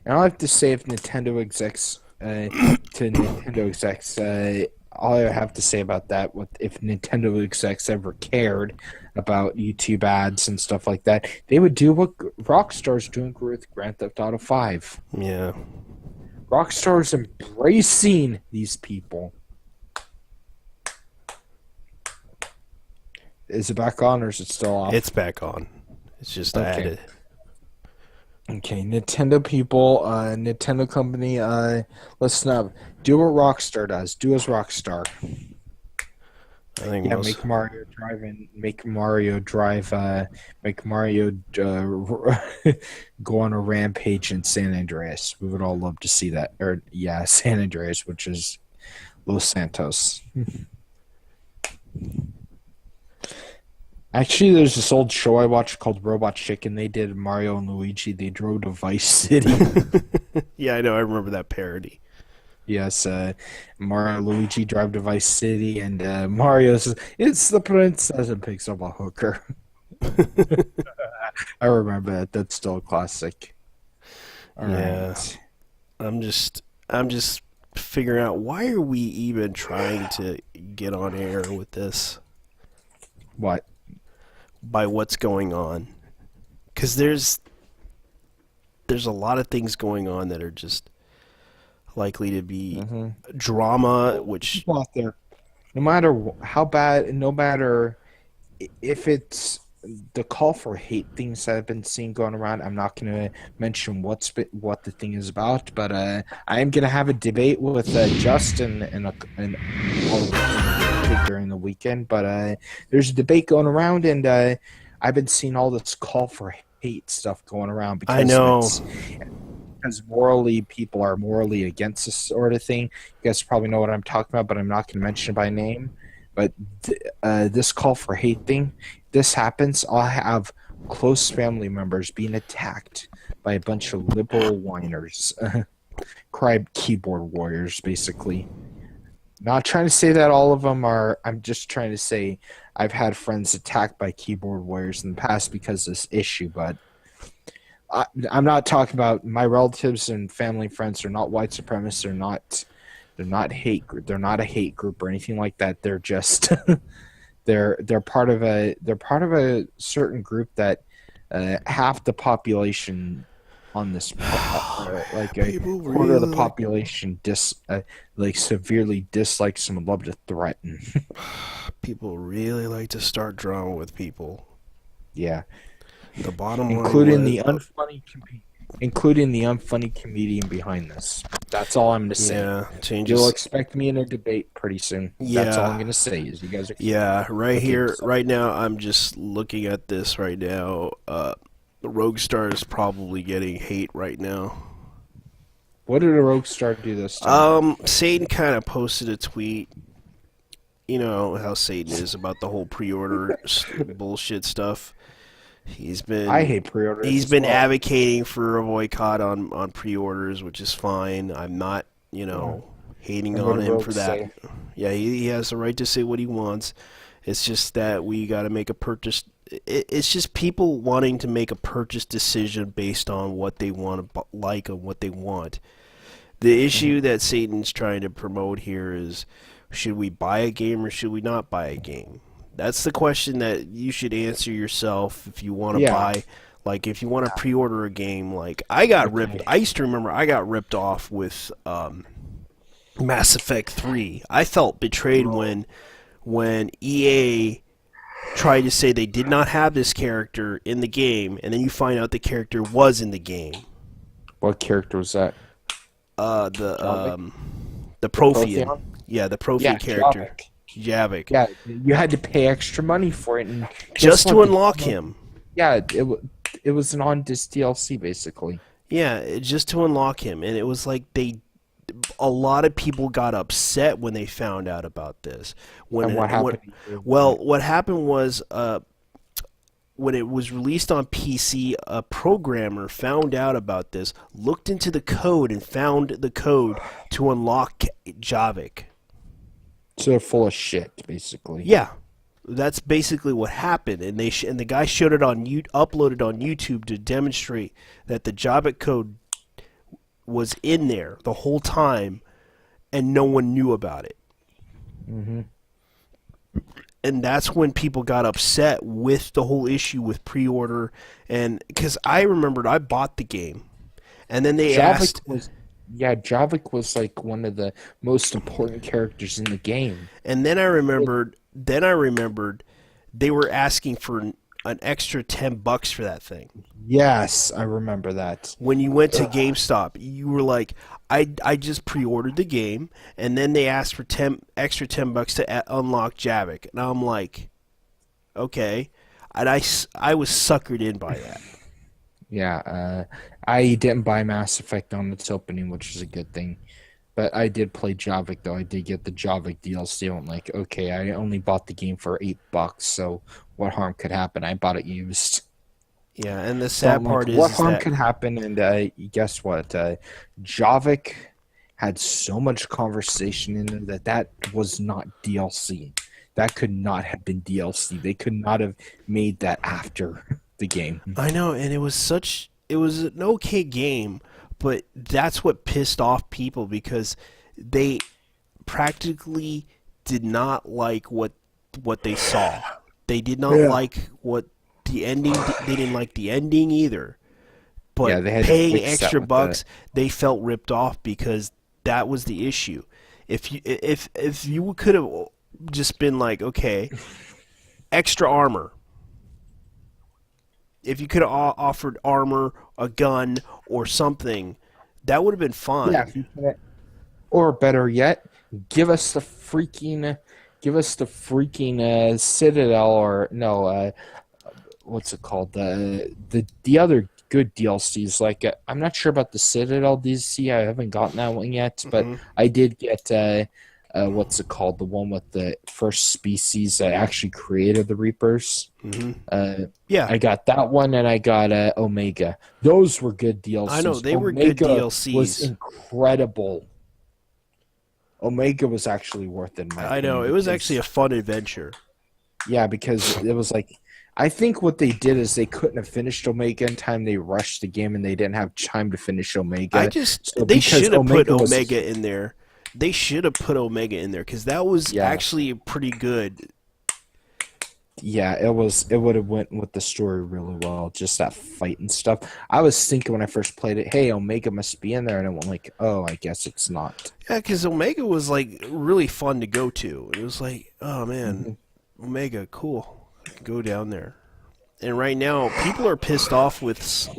And I have to say, if Nintendo execs, to Nintendo execs, all I have to say about that, if Nintendo execs ever cared about YouTube ads and stuff like that, they would do what Rockstar's doing with Grand Theft Auto 5. Yeah. Rockstar's embracing these people. Is it back on or is it still off? It's back on. It's just Okay. added. Okay, Nintendo people, Nintendo company, listen up. Do what Rockstar does. Do as Rockstar. I think Yeah, most... make Mario drive and make Mario drive. Make Mario go on a rampage in San Andreas. We would all love to see that. Or yeah, San Andreas, which is Los Santos. Actually, there's this old show I watched called Robot Chicken. They did Mario and Luigi. They drove to Vice City. Yeah, I know. I remember that parody. Yes, Mario and Luigi drive to Vice City, and Mario says, "It's the princess," and picks up a hooker. I remember that. That's still a classic. All Yeah. right. I'm just figuring out, why are we even trying to get on air with this What? by what's going on? Because there's a lot of things going on that are just likely to be drama, which People out there, no matter how bad, no matter if it's the call for hate things that I've been seeing going around. I'm not going to mention what the thing is about, but I am going to have a debate with Justin during the weekend. But there's a debate going around, and I've been seeing all this call for hate stuff going around because I know. because morally people are morally against this sort of thing. You guys probably know what I'm talking about, but I'm not going to mention it by name. But this call for hate thing, this happens, I'll have close family members being attacked by a bunch of liberal whiners. Cry keyboard warriors, basically. Not trying to say that all of them are. I'm just trying to say I've had friends attacked by keyboard warriors in the past because of this issue, but I'm not talking about my relatives and family friends are not white supremacists. They're not hate group. They're not a hate group or anything like that. They're just they're part of a certain group that half the population on this like a quarter of the population severely dislikes and would love to threaten. People really like to start drama with people. Yeah. The bottom including line the unfunny comedian behind this. That's all I'm going to say. Yeah, You'll expect me in a debate pretty soon. Yeah. That's all I'm going to say. Is you guys are right now. I'm just looking at this right now. Roguestar is probably getting hate right now. What did a Roguestar do this time? Satan kind of posted a tweet. You know how Satan is about the whole pre-order bullshit stuff. I hate pre-orders. He's been advocating for a boycott on pre-orders, which is fine. I'm not, hating on him for that. Say? Yeah, he has the right to say what he wants. It's just that we got to make a purchase. It's just people wanting to make a purchase decision based on what they want to like and what they want. The issue that Satan's trying to promote here is, should we buy a game or should we not buy a game? That's the question that you should answer yourself if you want to buy. Like, if you want to pre-order a game, like, I got ripped. I used to remember I got ripped off with Mass Effect 3. I felt betrayed when EA tried to say they did not have this character in the game, and then you find out the character was in the game. What character was that? The Prothean. Yeah, the Prothean character. Javik. Yeah, you had to pay extra money for it, and just to unlock him. Yeah, it was an on-disc DLC basically. Yeah, just to unlock him, and it was like a lot of people got upset when they found out about this. What happened? What happened was when it was released on PC, a programmer found out about this, looked into the code, and found the code to unlock Javik. So they're full of shit, basically. Yeah, that's basically what happened, and and the guy showed it uploaded on YouTube to demonstrate that the Javik code was in there the whole time, and no one knew about it. Mm-hmm. And that's when people got upset with the whole issue with pre-order. And because I remembered I bought the game, and then they Javik asked, was, yeah, Javik was like one of the most important characters in the game. and then I remembered they were asking for an extra $10 for that thing. Yes, I remember that. When you went to GameStop, you were like, I just pre-ordered the game, and then they asked for extra $10 to unlock Javik, and I'm like, okay, and I was suckered in by that. Yeah, I didn't buy Mass Effect on its opening, which is a good thing. But I did play Javik though. I did get the Javik DLC. I'm like, okay, I only bought the game for $8, so what harm could happen? I bought it used. Yeah, and the So I'm sad like, part what is harm that could happen? And guess what? Javik had so much conversation in it that was not DLC. That could not have been DLC. They could not have made that after the game. I know, and it was an okay game, but that's what pissed off people because they practically did not like what they saw. They did not Yeah. like what the ending. They didn't like the ending either. Yeah, But they had to paying fix that extra with bucks, they felt ripped off because that was the issue. If you could have just been like, okay, extra armor. If you could have offered armor, a gun, or something, that would have been yeah, fine. if you can, or better yet, give us the freaking Citadel or no, what's it called? The other good DLCs. Like I'm not sure about the Citadel DLC. I haven't gotten that one yet, but Hmm. I did get what's it called? The one with the first species that actually created the Reapers. Hmm. Uh, Yeah, I got that one, and I got Omega. Those were good I know DLCs. they were good Omega was DLCs. incredible. Omega was actually worth it in my I know opinion it was actually because a fun adventure. yeah, because it was like I think what they did is they couldn't have finished Omega in time. They rushed the game and they didn't have time to finish Omega. So They because should have put Omega was Omega in there. They should have put Omega in there because that was yeah, actually pretty good. yeah, it would have went with the story really well, just that fight and stuff. I was thinking when I first played it, hey, Omega must be in there, and I went like, oh, I guess it's not. Yeah, because Omega was like really fun to go to. It was like, oh man, Mhm. Omega, cool. I can go down there. And right now, people are pissed off with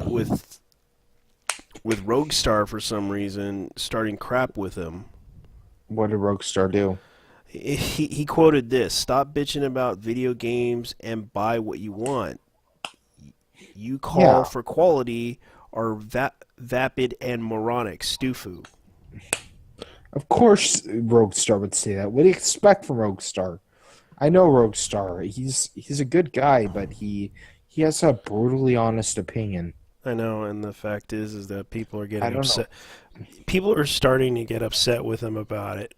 Roguestar for some reason, starting crap with him. What did Rockstar do? He quoted this: "Stop bitching about video games and buy what you want. You call Yeah, for quality are vapid and moronic, Stufu." of course Rockstar would say that. What do you expect from Rockstar? I know Rockstar. He's a good guy, but he has a brutally honest opinion. I know, and the fact is that people are I getting don't know. upset. People are starting to get upset with him about it.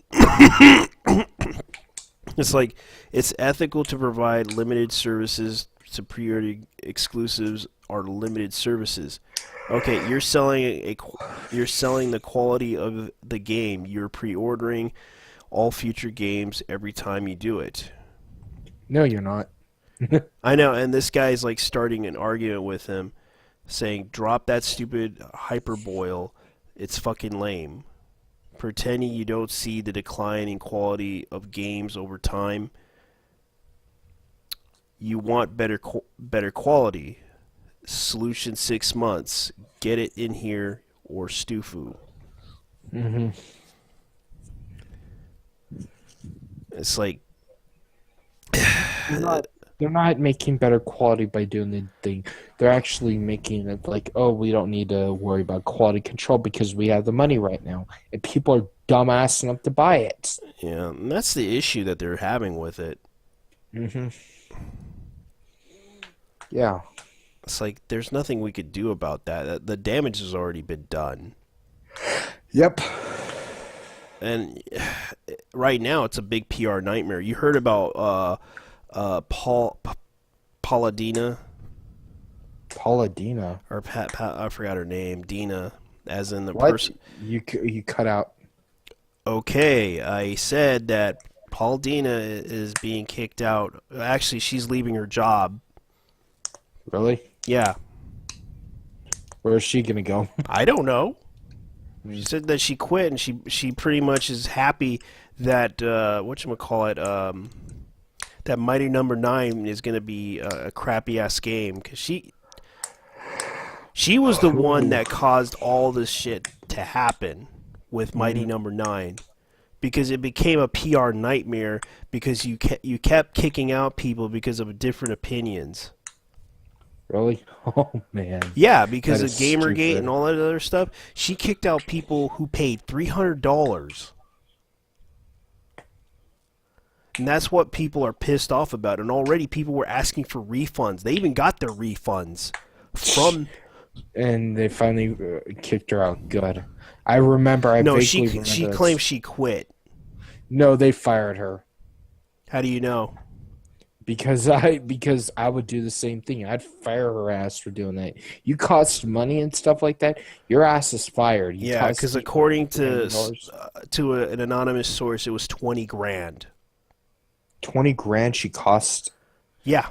It's like it's ethical to provide limited services to pre-order exclusives or limited services. Okay, you're selling the quality of the game. You're pre-ordering all future games every time you do it. No, you're not. I know, and this guy's like starting an argument with him, saying, "Drop that stupid hyperboil. It's fucking lame. Pretending you don't see the decline in quality of games over time. You want better quality. Solution 6 months. Get it in here or Stufu." hmm It's like, They're not. They're not making better quality by doing the thing. They're actually making it like, oh, we don't need to worry about quality control because we have the money right now, and people are dumbass enough to buy it. yeah, and that's the issue that they're having with it. hmm Yeah. It's like there's nothing we could do about that. The damage has already been done. Yep. And right now it's a big PR nightmare. You heard about Paula Dina Paula Dina. or I forgot her name, Dina. as in the What person. you cut out? Okay, I said that Paul Dina is being kicked out. Actually, she's leaving her job. Really? Yeah, Where is she gonna go? I don't know. She Hmm. said that she quit, and she pretty much is happy that whatchamacallit, that Mighty Number Nine is going to be a crappy ass game because she was the one that caused all this shit to happen with Mighty Mhm. Number Nine because it became a PR nightmare because you kept kicking out people because of different opinions. Really? Oh man, Yeah, that because is of Gamergate and stupid. all that other stuff, she kicked out people who paid $300. And that's what people are pissed off about. And already people were asking for refunds. They even got their refunds from. And they finally kicked her out. Good. I remember. I No, vaguely she remember claims that. she quit. No, they fired her How do you know? because I would do the same thing. I'd fire her ass for doing that. You cost money and stuff like that. Your ass is fired. You Yeah, cost because people according $300. an anonymous source, it was 20 grand. 20 grand she cost. Yeah,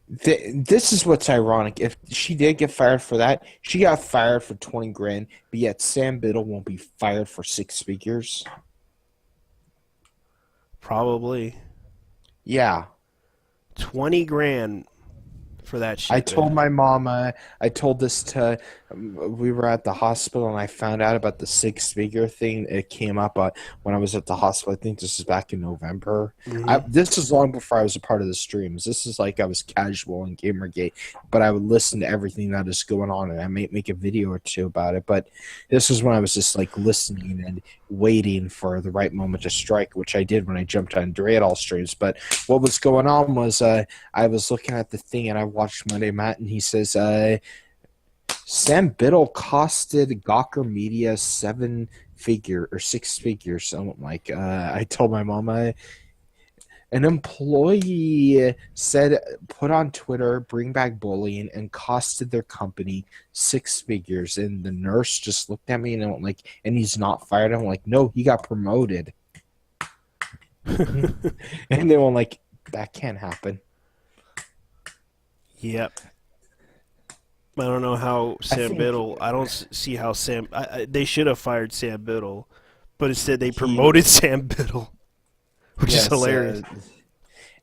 This is what's ironic. If she did get fired for that, she got fired for 20 grand, but yet Sam Biddle won't be fired for 6 figures. probably. Yeah. 20 grand for that I shit, told man. my mom, I told this to, we were at the hospital and I found out about the 6 figure thing. It came up when I was at the hospital. I think this is back in November. Hmm. This is long before I was a part of the streams. This is like I was casual in Gamergate, but I would listen to everything that is going on and I might make a video or two about it. But this was when I was just like listening and waiting for the right moment to strike, which I did when I jumped on Dreadall streams. But what was going on was, I was looking at the thing and I watched Monday Matt and he says, Sam Biddle costed Gawker Media 7 figure or 6 figures. So I'm like, I told my mom, an employee said, put on Twitter, bring back bullying, and costed their company 6 figures. And the nurse just looked at me and went like, and he's not fired. I'm like, no, he got promoted. And they went like, that can't happen. Yep. I don't know how I Sam think Biddle. I don't see how they should have fired Sam Biddle, but instead they he, promoted Sam Biddle, which is yes, hilarious.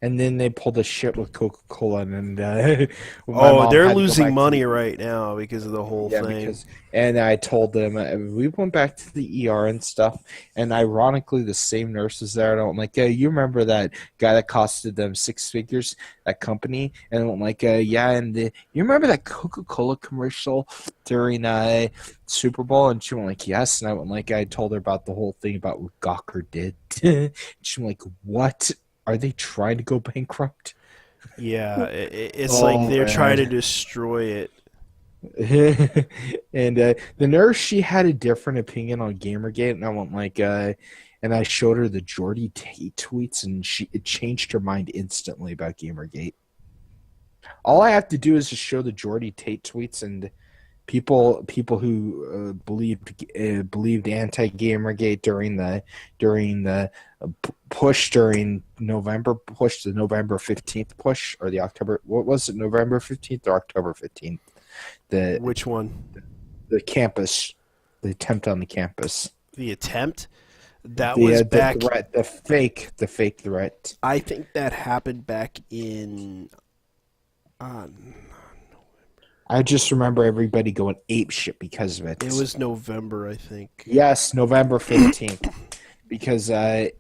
and then they pulled a shit with Coca-Cola, and my Oh, mom they're had to go losing back to money the right now because of the whole yeah thing. because and I told them we went back to the ER and stuff, and ironically the same nurse was there. And I'm like, you remember that guy that costed them 6 figures, that company? And I'm like, yeah, and you remember that Coca-Cola commercial during Super Bowl? And she went like, yes. And I went like, I told her about the whole thing about what Gawker did. She went like, what? Are they trying to go bankrupt? Yeah, it's like Oh they're trying to man. destroy it. And the nurse, she had a different opinion on Gamergate, and I went like, and I showed her the Jordy Tate tweets, and it changed her mind instantly about Gamergate. All I have to do is just show the Jordy Tate tweets, and people who believed anti Gamergate during the push during November push, the November 15th push, or the October, what was it, November 15th or October 15th, the Which one? the campus, the attempt on the campus, The attempt? That was the back. threat, the fake threat. I think that happened back in. I just remember everybody going ape shit because of It it. was November, I think. Yes, November 15th, because I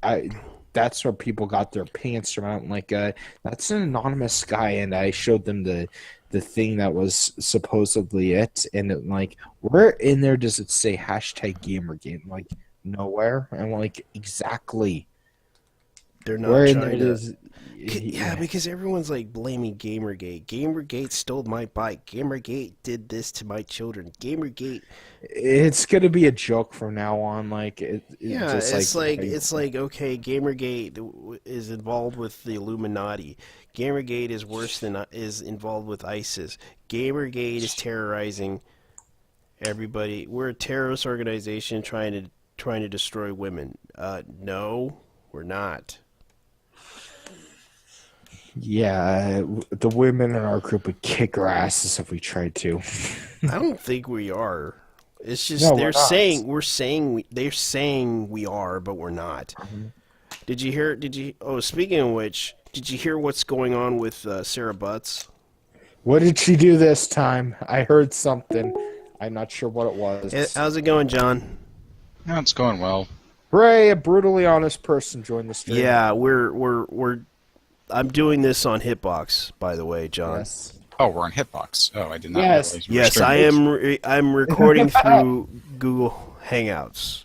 that's where people got their opinions from. I'm like, that's an anonymous guy, and I showed them the thing that was supposedly it, and like, where in there does it say hashtag Gamergate? I'm like, nowhere. I'm like, exactly. They're not Where in there trying to. does Yeah, yeah. because everyone's like blaming Gamergate. Gamergate stole my bike. Gamergate did this to my children. Gamergate. It's gonna be a joke from now on. Like it Yeah, just like it's like okay, Gamergate is involved with the Illuminati. Gamergate is worse than is involved with ISIS. Gamergate is terrorizing Everybody, we're a terrorist organization trying to destroy women. No, we're not. Yeah, the women in our group would kick our asses if we tried to. I don't think we are. It's just No, we're not. they're saying we are, but we're not. Mhm. Did you hear? Did you? Oh, speaking of which, did you hear what's going on with Sarah Butts? What did she do this time? I heard something. I'm not sure what it was. How's it going, John? No, it's going well. Hooray, a brutally honest person joined the stream. Yeah, we're. I'm doing this on Hitbox, by the way, John. Yes. Oh, we're on Hitbox. Oh, I did not Yes. realize you were Yes, I streaming. I'm recording through Google Hangouts.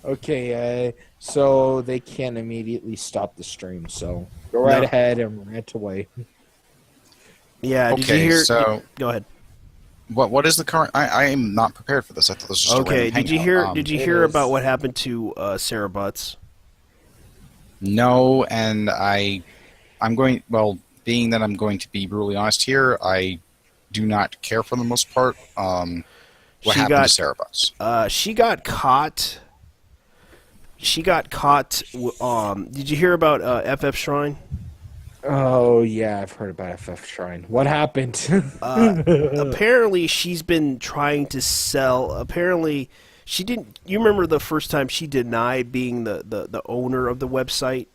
Okay, so they can't immediately stop the stream, so go right No. ahead and rant away. Yeah, did you Okay, hear? so Go ahead. what is the current? I am not prepared for this. I thought this was just a Okay, random did you hangout. hear? Did you It hear is. about what happened to Sarah Butts? No, and I'm going. Well, being that I'm going to be brutally honest here, I do not care for the most part. What She happened got- to Sarah Butts? She got caught. She got caught. Did you hear about FF Shrine? Oh yeah, I've heard about FF Shrine. What happened? Apparently, she's been trying to sell. Apparently, she didn't. You remember the first time she denied being the owner of the website,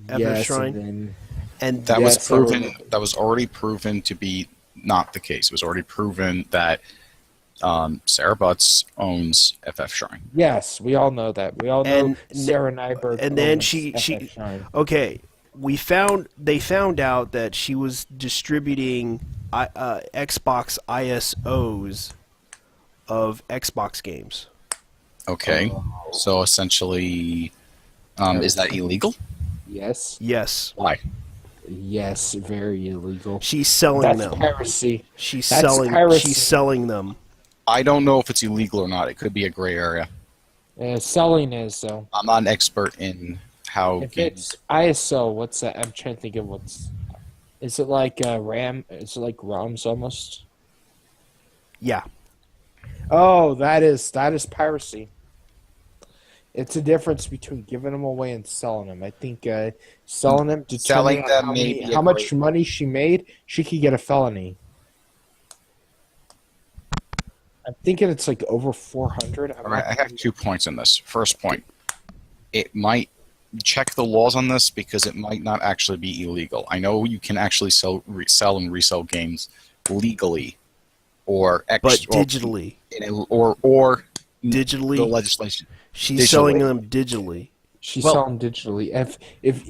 FF Yes, Shrine, and then and That Yes, was proven. I remember. That was already proven to be not the case. It was already proven that Sarah Butts owns FF Shrine. yes, we all know that. We all know And- Sarah Nyberg. and then owns she FF Shrine. okay. They found out that she was distributing Xbox ISOs of Xbox games. Okay, so essentially, is that illegal? Yes, Yes, Why? yes, very illegal. she's selling That's them. piracy. She's That's selling. piracy. She's selling them. I don't know if it's illegal or not. It could be a gray area. Selling is though. I'm not an expert in how If games. it's ISO, what's that? I'm trying to think of what's. Is it like RAM? Is it like ROMs almost? Yeah. Oh, that is piracy. It's a difference between giving them away and selling them. I think selling them, Selling depending on them how, may many, be a how much great- money she made, she could get a felony. I'm thinking it's like over 400. All right, I have 2 points on this. First point, it might check the laws on this because it might not actually be illegal. I know you can actually sell and resell games legally, or But digitally, or the digitally, legislation. she's digitally. selling them digitally. She's Well- selling digitally. If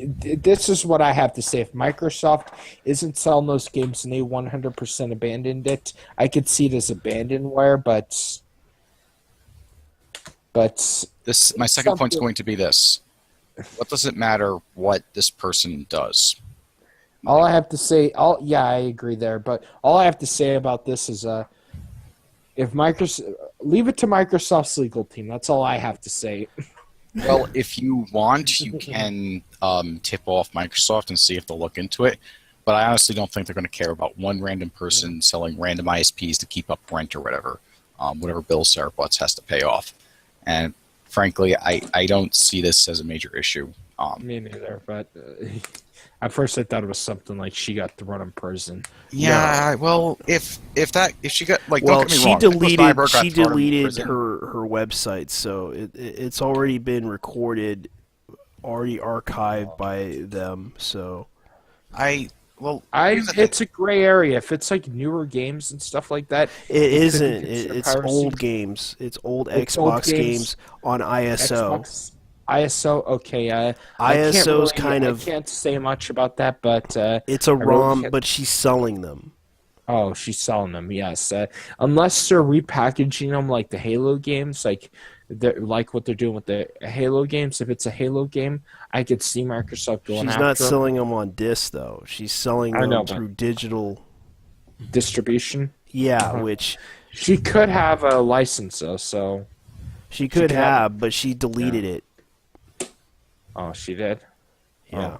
this is what I have to say, if Microsoft isn't selling those games and they 100% abandoned it, I could see it as abandonware. But This my second point's Something- going to be this. What does it matter what this person does? all I have to say, yeah, I agree there. But all I have to say about this is, if Microsoft leave it to Microsoft's legal team. That's all I have to say. Well, if you want, you can tip off Microsoft and see if they'll look into it. But I honestly don't think they're going to care about one random person selling random ISPs to keep up rent or whatever bill Sarah Butts has to pay off. And frankly, I don't see this as a major issue. Me neither. But at first, I thought it was something like she got thrown in prison. Yeah, well, if she got like, Well, don't get me she wrong, Nicholas deleted Nyberg got she thrown in deleted prison. her website, so it's already been recorded, already archived by them. So Here's the thing. It's a gray area. If it's like newer games and stuff like that, it could be isn't. considered It's piracy. old games. It's old It's old Xbox games. games on ISO. Xbox, ISO, okay. ISO's kind of. I can't say much about that, but It's a really ROM, can't- but she's selling them. oh, she's selling them. Yes, unless they're repackaging them like the Halo games, like what they're doing with the Halo games. If it's a Halo game, I could see Microsoft going She's after not 'em. selling them on disc though. She's selling I them know, but- through digital. distribution. Yeah, Uh-huh. which She could have a license though, so she could could have- have, but she deleted it. oh, she did. Yeah.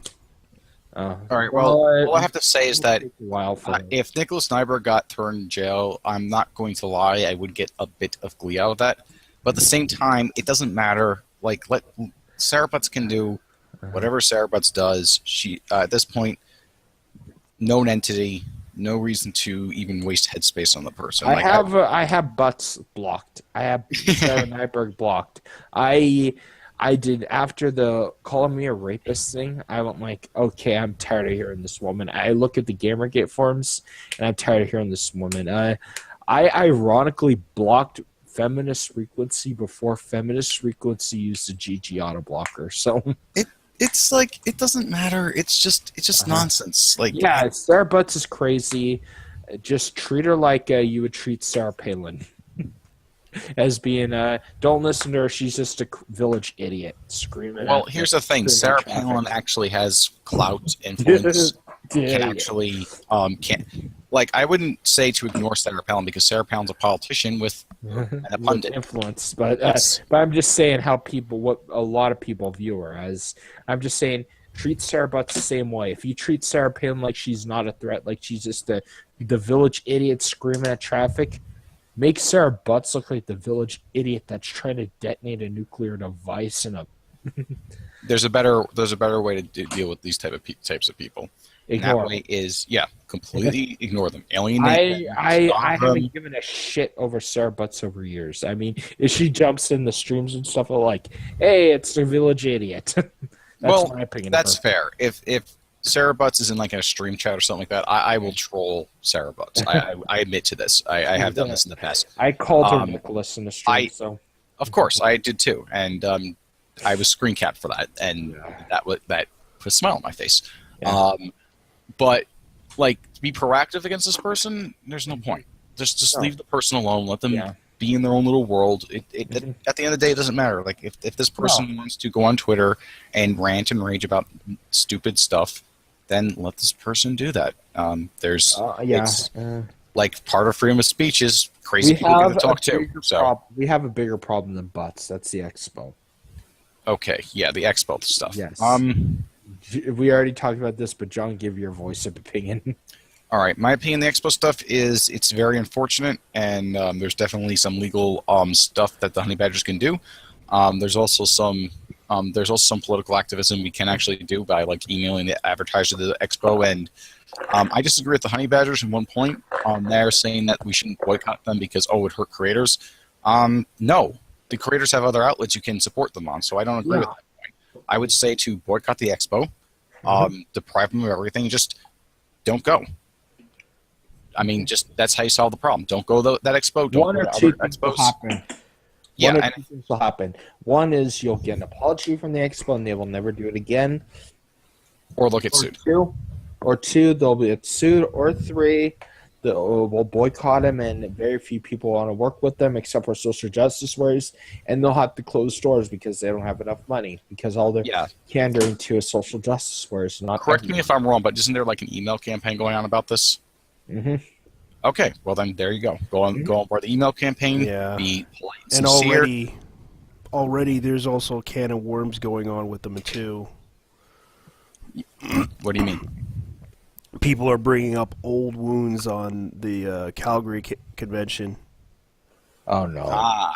All right. Well, all I have to it say is will that take a while for them. if Nicholas Nyberg got thrown in jail, I'm not going to lie, I would get a bit of glee out of that. But at the same time, it doesn't matter. Like, Sarah Butts can do whatever Sarah Butts does. She at this point, known entity, no reason to even waste headspace on the person. I have Butts blocked. I have Sarah Nyberg blocked. I did after the calling me a rapist thing. I went like, okay, I'm tired of hearing this woman. I look at the Gamergate forums, and I'm tired of hearing this woman. I ironically blocked Feminist Frequency before Feminist Frequency used the GG auto blocker. So it's like it doesn't matter. It's just nonsense. Like yeah, Sarah Butts is crazy. Just treat her like you would treat Sarah Palin. As being, don't listen to her. She's just a village idiot screaming. Well, here's the thing: Sarah Palin actually has clout, influence. Can actually can't like I wouldn't say to ignore Sarah Palin because Sarah Palin's a politician with and a pundit influence, but I'm just saying what a lot of people view her as. I'm just saying treat Sarah Butts the same way. If you treat Sarah Palin like she's not a threat, like she's just the village idiot screaming at traffic. Make Sarah Butts look like the village idiot that's trying to detonate a nuclear device in a. There's a better way to deal with these types of people. Ignore that way is completely ignore them. Alienate. I haven't given a shit over Sarah Butts over years. I mean, if she jumps in the streams and stuff, I'm like, hey, it's the village idiot. That's my opinion. That's fair. If Sarah Butts is in like a stream chat or something like that, I will troll Sarah Butts. I admit to this. I have done this in the past. I called her Nicholas in the stream. Of course, I did too, and I was screen capped for that, and that put a smile on my face. Yeah. But like, to be proactive against this person, there's no point. Just leave the person alone. Let them be in their own little world. At the end of the day, it doesn't matter. Like if this person wants to go on Twitter and rant and rage about stupid stuff, then let this person do that. It's like part of freedom of speech is crazy people get to talk to. So we have a bigger problem than Butts. That's the expo. Okay, yeah, the expo stuff. Yes. We already talked about this, but John, give your voice of opinion. All right, my opinion on the expo stuff is it's very unfortunate, and there's definitely some legal stuff that the Honey Badgers can do. There's also some political activism we can actually do by like emailing the advertiser to the expo, and I disagree with the Honey Badgers in one point. They're saying that we shouldn't boycott them because it would hurt creators. No, the creators have other outlets you can support them on, so I don't agree with that point. I would say to boycott the expo, deprive them of everything, just don't go. I mean, just that's how you solve the problem. Don't go that expo. Don't One go or to two other things will expos. happen. Yeah, One or two things will happen. One is you'll get an apology from the expo, and they will never do it again. Or they'll get sued. Two, they'll get sued. Or three, we'll boycott them, and very few people want to work with them except for social justice warriors, and they'll have to close stores because they don't have enough money because all they're pandering to is social justice warriors. Correct me if I'm wrong, but isn't there like an email campaign going on about this? Mm-hmm. Okay, well then there you go. Go on board the email campaign. Yeah. Be polite, and sincere. already there's also a can of worms going on with them too. What do you mean? People are bringing up old wounds on the Calgary convention. Oh no.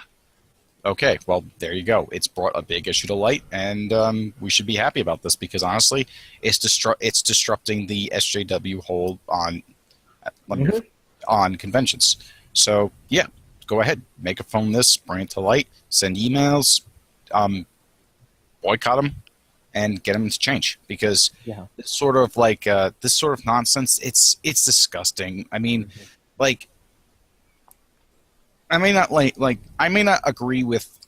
Okay, well there you go. It's brought a big issue to light, and we should be happy about this because honestly, it's disrupting the SJW hold on conventions. So yeah, go ahead, make a phone this, bring it to light, send emails, boycott them, and get them to change because this sort of nonsense, it's disgusting. I mean, I may not agree with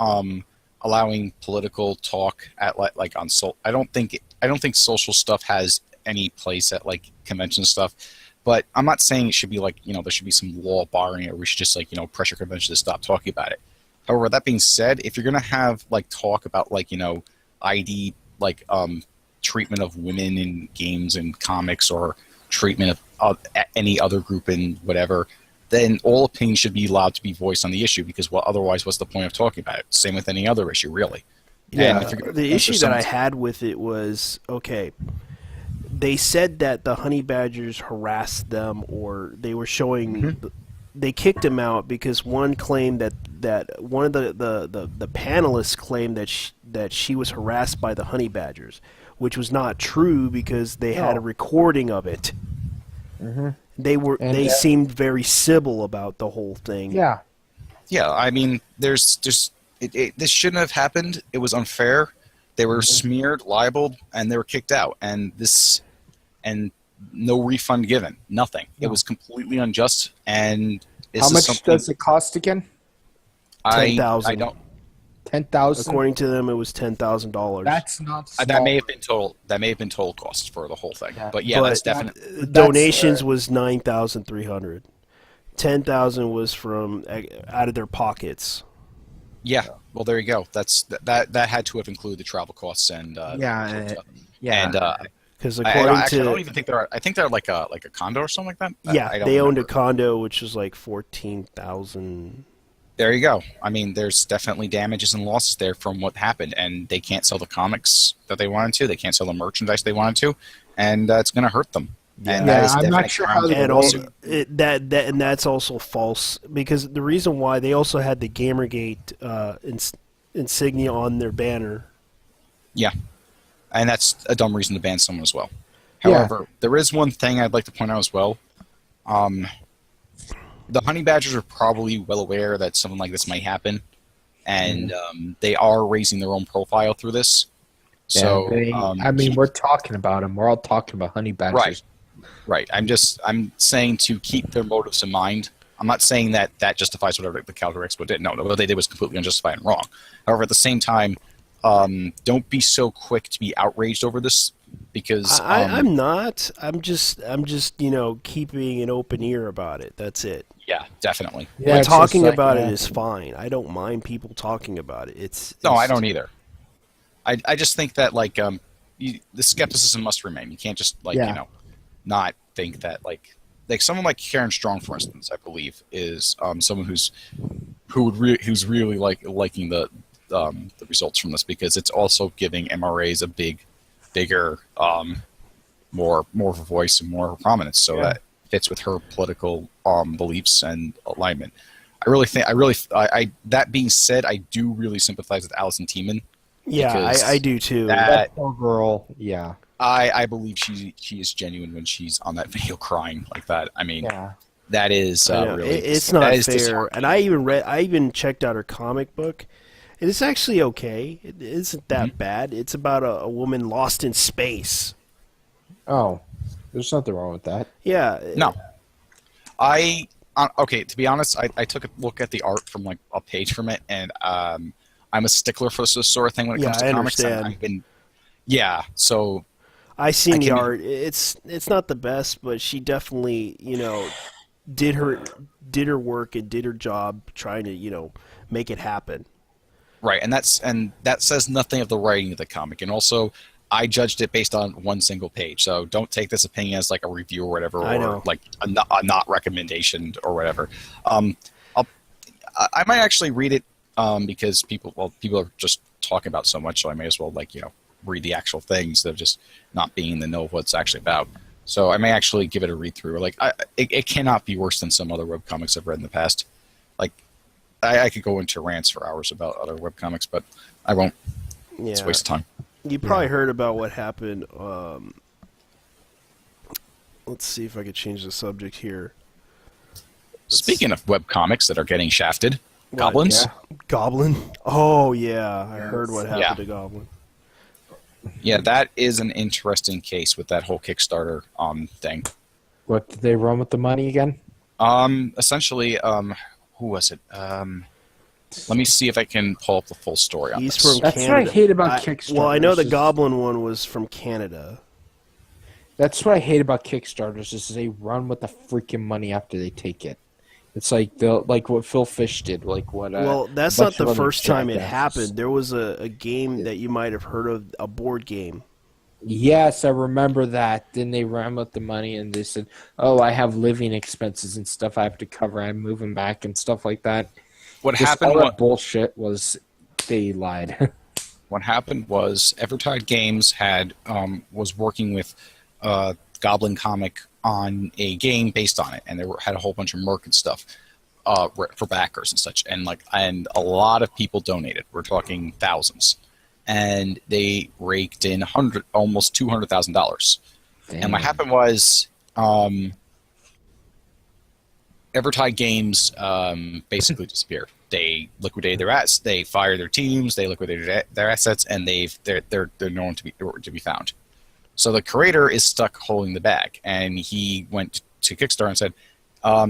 allowing political talk at like on I don't think social stuff has any place at like convention stuff. But I'm not saying it should be like, there should be some law barring it, or we should just like, pressure convention to stop talking about it. However, that being said, if you're going to have like talk about like, ID, like treatment of women in games and comics or treatment of any other group in whatever, then all opinions should be allowed to be voiced on the issue because otherwise what's the point of talking about it? Same with any other issue, really. Yeah, the issue that I had with it was, okay, they said that the honey badgers harassed them, or they were showing. They kicked him out because one claimed that one of the panelists claimed that she was harassed by the honey badgers, which was not true because they had a recording of it. They seemed very civil about the whole thing. Yeah. Yeah, I mean, this shouldn't have happened. It was unfair. They were smeared, libeled, and they were kicked out. And no refund given. Nothing. No. It was completely unjust. And how much does it cost again? $10,000. I don't. 10,000. According to them, it was $10,000. That's not small. That may have been total. That may have been total costs for the whole thing. Yeah. But yeah, that's definitely. Donations was $9,300. $10,000 was from out of their pockets. Yeah. Well, there you go. That had to have included the travel costs and yeah. And because I don't even think they're. I think they're like a condo or something like that. Yeah, I don't they owned a remember. condo which was like 14,000. There you go. I mean, there's definitely damages and losses there from what happened, and they can't sell the comics that they wanted to. They can't sell the merchandise they wanted to, and it's going to hurt them. And that is I'm definitely not sure how they And roll also that's also false because the reason why they also had the Gamergate insignia on their banner. Yeah, and that's a dumb reason to ban someone as well. Yeah. However, there is one thing I'd like to point out as well. The honey badgers are probably well aware that something like this might happen, and they are raising their own profile through this. So, I mean, we're talking about them. We're all talking about honey badgers. Right. I'm saying to keep their motives in mind. I'm not saying that justifies whatever the Calgary Expo did. No, what they did was completely unjustified and wrong. However, at the same time, don't be so quick to be outraged over this because I'm not. I'm just keeping an open ear about it. That's it. Yeah, definitely. Yeah, But talking like, about it is fine. I don't mind people talking about it. No, I don't either. I just think that the skepticism must remain. You can't just not think that like someone like Karen Strong, for instance, I believe is someone who's really liking the results from this because it's also giving MRAs a bigger, more of a voice and more of a prominence, so that fits with her political beliefs and alignment. That being said, I do really sympathize with Allison Tiemann. Yeah, I do too. that poor girl. Yeah. I believe she is genuine when she's on that video crying like that. I mean, that is really it's not fair. And I even checked out her comic book. It's actually okay. It isn't that bad. It's about a woman lost in space. Oh, there's nothing wrong with that. Yeah. No. Okay, to be honest, I took a look at the art from like a page from it, and I'm a stickler for this sort of thing when it comes to I comics. understand. So I seen the art. It's not the best, but she definitely did her work and did her job trying to make it happen. Right, and that says nothing of the writing of the comic, and also I judged it based on one single page. So don't take this opinion as like a review or whatever, or like a not recommendation or whatever. I might actually read it because people are just talking about so much, so I may as well read the actual thing instead of just not being in the know of what it's actually about. So I may actually give it a read through. It cannot be worse than some other webcomics I've read in the past. Like I could go into rants for hours about other webcomics, but I won't. Yeah. It's a waste of time. You probably heard about what happened. Let's see if I could change the subject here. Speaking of webcomics that are getting shafted, Goblins. Yeah. Goblin? Oh, yeah. I heard what happened to Goblin. Yeah, that is an interesting case with that whole Kickstarter thing. What did they run with the money again? Essentially, who was it? Let me see if I can pull up the full story on He's this. from That's Canada. what I hate about Kickstarter. Well, I know the Goblin one was from Canada. That's what I hate about Kickstarters is they run with the freaking money after they take it. It's like what Phil Fish did, well, that's not the first time it happened. There was a game that you might have heard of, a board game. Yes, I remember that. Then they ran with the money and they said, "Oh, I have living expenses and stuff I have to cover. I'm moving back and stuff like that." What Just happened? all that bullshit was they lied. What happened was Evertide Games was working with Goblin comic on a game based on it, and had a whole bunch of merc and stuff for backers and such, and a lot of people donated. We're talking thousands, and they raked in almost $200,000. And what happened was, Evertide Games basically disappeared. They liquidated their assets, they fired their teams, they liquidated their assets, and they're known to be found. So the creator is stuck holding the bag, and he went to Kickstarter and said,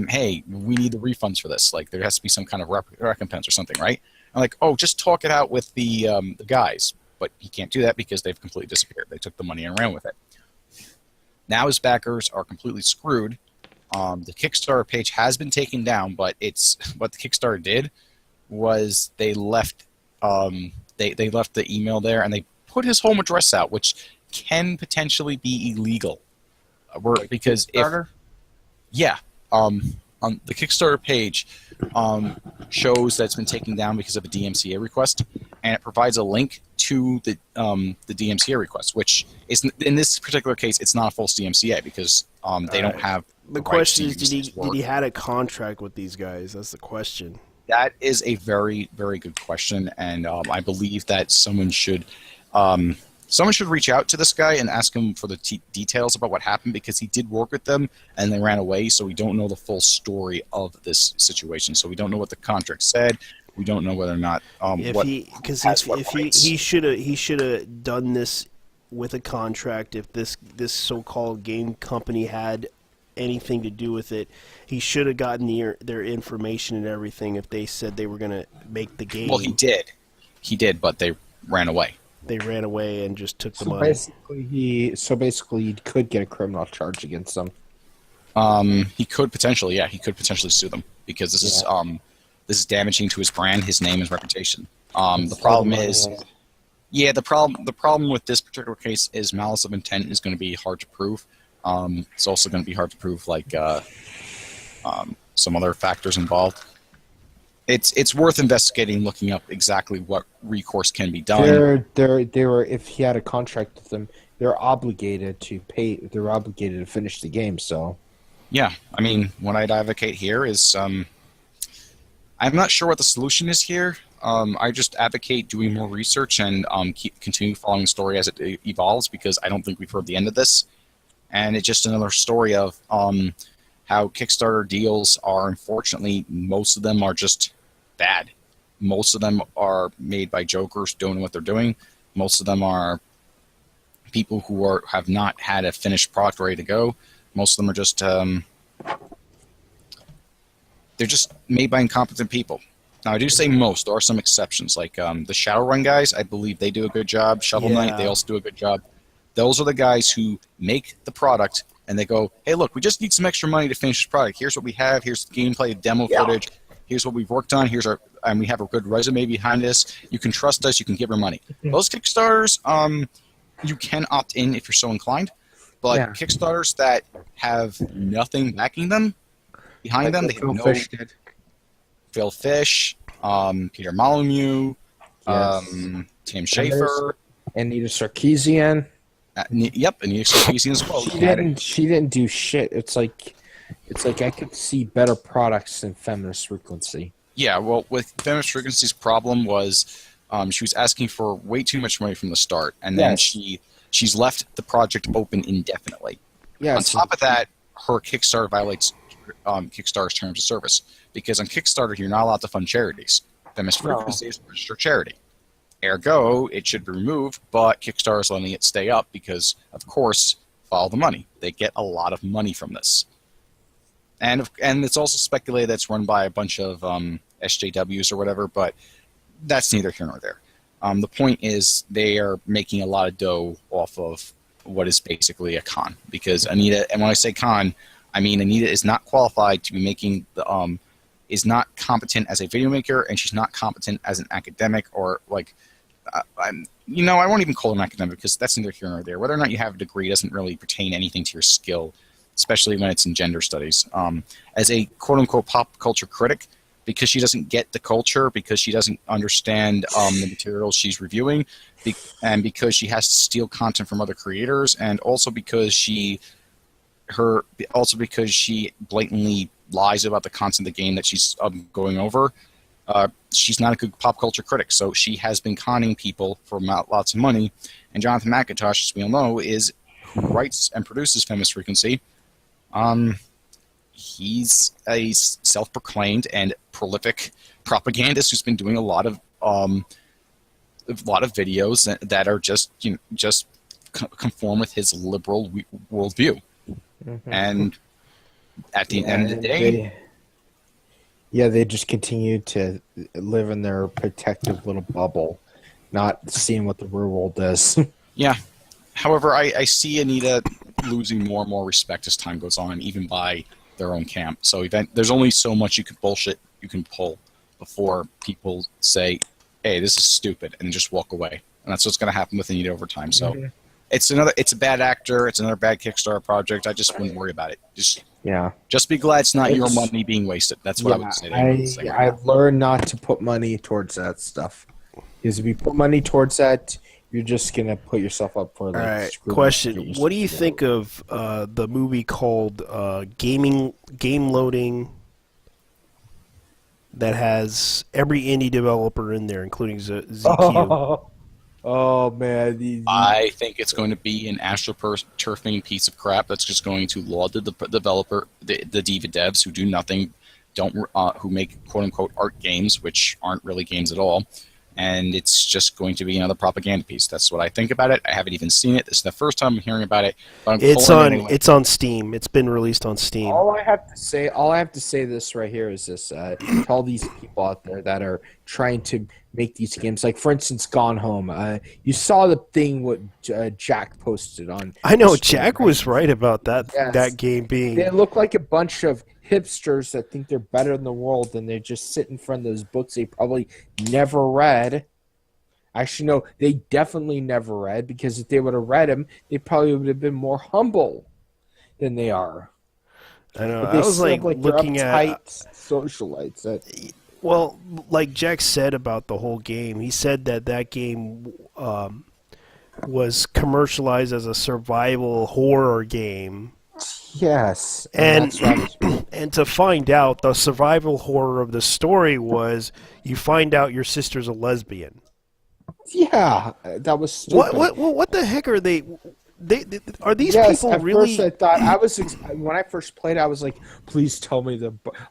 "Hey, we need the refunds for this. Like, there has to be some kind of recompense or something, right?" I'm like, "Oh, just talk it out with the guys." But he can't do that because they've completely disappeared. They took the money and ran with it. Now his backers are completely screwed. The Kickstarter page has been taken down, but what the Kickstarter did was they left they left the email there, and they put his home address out, which can potentially be illegal. Because on the Kickstarter page shows that it's been taken down because of a DMCA request, and it provides a link to the DMCA request, which is, in this particular case, it's not a false DMCA because they don't have. The question is, did he had a contract with these guys? That's the question. That is a very, very good question, and I believe that someone should reach out to this guy and ask him for the details about what happened, because he did work with them and they ran away, so we don't know the full story of this situation. So we don't know what the contract said. We don't know whether or not he should have done this with a contract. If this so-called game company had anything to do with it, he should have gotten their information and everything if they said they were going to make the game. Well, he did, but they ran away. They ran away and just took the money. Basically, he could get a criminal charge against them. He could potentially sue them, because this is damaging to his brand, his name, his reputation. The problem is, the problem with this particular case is malice of intent is going to be hard to prove. It's also going to be hard to prove, some other factors involved. It's worth investigating, looking up exactly what recourse can be done. They were, if he had a contract with them, they're obligated to pay. They're obligated to finish the game. So, yeah, I mean, what I'd advocate here is, I'm not sure what the solution is here. I just advocate doing more research and continue following the story as it evolves, because I don't think we've heard the end of this. And it's just another story of how Kickstarter deals are, unfortunately, most of them are just bad. Most of them are made by jokers, don't know what they're doing. Most of them are people who have not had a finished product ready to go. Most of them are just they're just made by incompetent people. Now, I do say most. There are some exceptions, like the Shadowrun guys. I believe they do a good job. Shovel Knight, they also do a good job. Those are the guys who make the product, and they go, "Hey, look, we just need some extra money to finish this product. Here's what we have. Here's the gameplay, demo footage. Here's what we've worked on. And we have a good resume behind us. You can trust us. You can give our money." Those Kickstarters, you can opt in if you're so inclined, but Kickstarters that have nothing backing them, behind them, they have no. Phil Fish, Peter Molyneux, Tim Schafer, Anita Sarkeesian. Yep, Anita Sarkeesian as well. She didn't do shit. It's like I could see better products than Feminist Frequency. Yeah, well, with Feminist Frequency's problem was she was asking for way too much money from the start, and then she's left the project open indefinitely. Yes. On top of that, her Kickstarter violates Kickstarter's terms of service, because on Kickstarter you're not allowed to fund charities. Feminist Frequency is a registered charity. Ergo, it should be removed, but Kickstarter is letting it stay up because, of course, follow the money. They get a lot of money from this. And it's also speculated that it's run by a bunch of SJWs or whatever, but that's neither here nor there. The point is they are making a lot of dough off of what is basically a con, because Anita, and when I say con, I mean Anita is not qualified to be making the is not competent as a video maker, and she's not competent as an academic, or I won't even call her an academic, because that's neither here nor there. Whether or not you have a degree doesn't really pertain anything to your skill, especially when it's in gender studies. As a quote-unquote pop culture critic, because she doesn't get the culture, because she doesn't understand the material she's reviewing, and because she has to steal content from other creators, and also because she blatantly lies about the content of the game that she's going over. She's not a good pop culture critic, so she has been conning people for lots of money. And Jonathan McIntosh, as we all know, is who writes and produces Feminist Frequency. He's a self-proclaimed and prolific propagandist who's been doing a lot of videos that are just conform with his liberal worldview. Mm-hmm. And at the end of the day, they just continue to live in their protective little bubble, not seeing what the real world is. Yeah. However, I see Anita losing more and more respect as time goes on, even by their own camp. So there's only so much you can pull before people say, hey, this is stupid, and just walk away. And that's what's going to happen with Anita over time. So it's a bad actor. It's another bad Kickstarter project. I just wouldn't worry about it. Just be glad it's not your money being wasted. That's what I would say. I've learned not to put money towards that stuff. Because if you put money towards that, you're just going to put yourself up for all right, question. What do you think of the movie called Game Loading that has every indie developer in there, including ZQ? Oh man! I think it's going to be an astroturfing piece of crap that's just going to laud the developer, the diva devs who do nothing, who make quote unquote art games, which aren't really games at all, and it's just going to be another propaganda piece. That's what I think about it. I haven't even seen it. This is the first time I'm hearing about it. But it's on Steam. It's been released on Steam. All I have to say this right here is this: to all these people out there that are trying to make these games, like for instance, Gone Home. You saw the thing what Jack posted on. I know Jack was right about that. Yes. That game being. They look like a bunch of hipsters that think they're better in the world, and they just sit in front of those books they probably never read. Actually, no, they definitely never read, because if they would have read them, they probably would have been more humble than they are. I know. I was like looking at socialites. Well, like Jack said about the whole game, he said that game was commercialized as a survival horror game. Yes. And and to find out, the survival horror of the story was you find out your sister's a lesbian. Yeah, that was stupid. What the heck are they are these people at really? First I thought when I first played, I was like, please tell me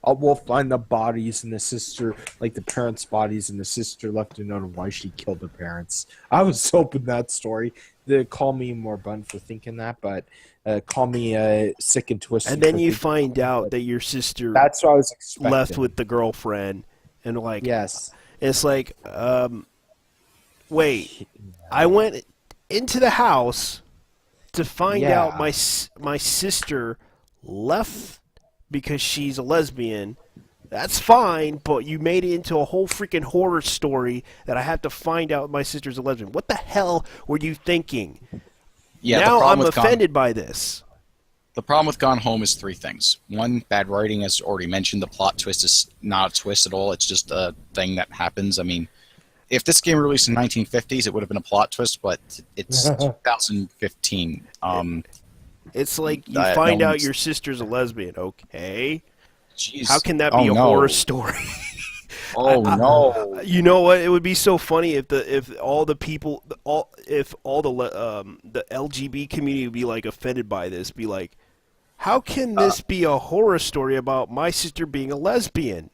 we'll find the bodies and the sister, like the parents' bodies, and the sister left a note of why she killed her parents. I was hoping that story. They call me more bun for thinking that, but call me sick and twisted. And then you find out that your sister that's what I was expecting. Left with the girlfriend, and like yes, it's like wait, I went into the house to find out my sister left because she's a lesbian. That's fine, but you made it into a whole freaking horror story that I have to find out my sister's a lesbian. What the hell were you thinking? Yeah, now I'm offended by this. The problem with Gone Home is three things. One, bad writing, as already mentioned. The plot twist is not a twist at all. It's just a thing that happens. I mean, if this game released in 1950s, it would have been a plot twist, but it's 2015. It's like you find out your sister's a lesbian. Okay. Jeez. How can that be a horror story? No. You know what? It would be so funny if all the people, the LGBT community would be like offended by this. Be like, how can this be a horror story about my sister being a lesbian?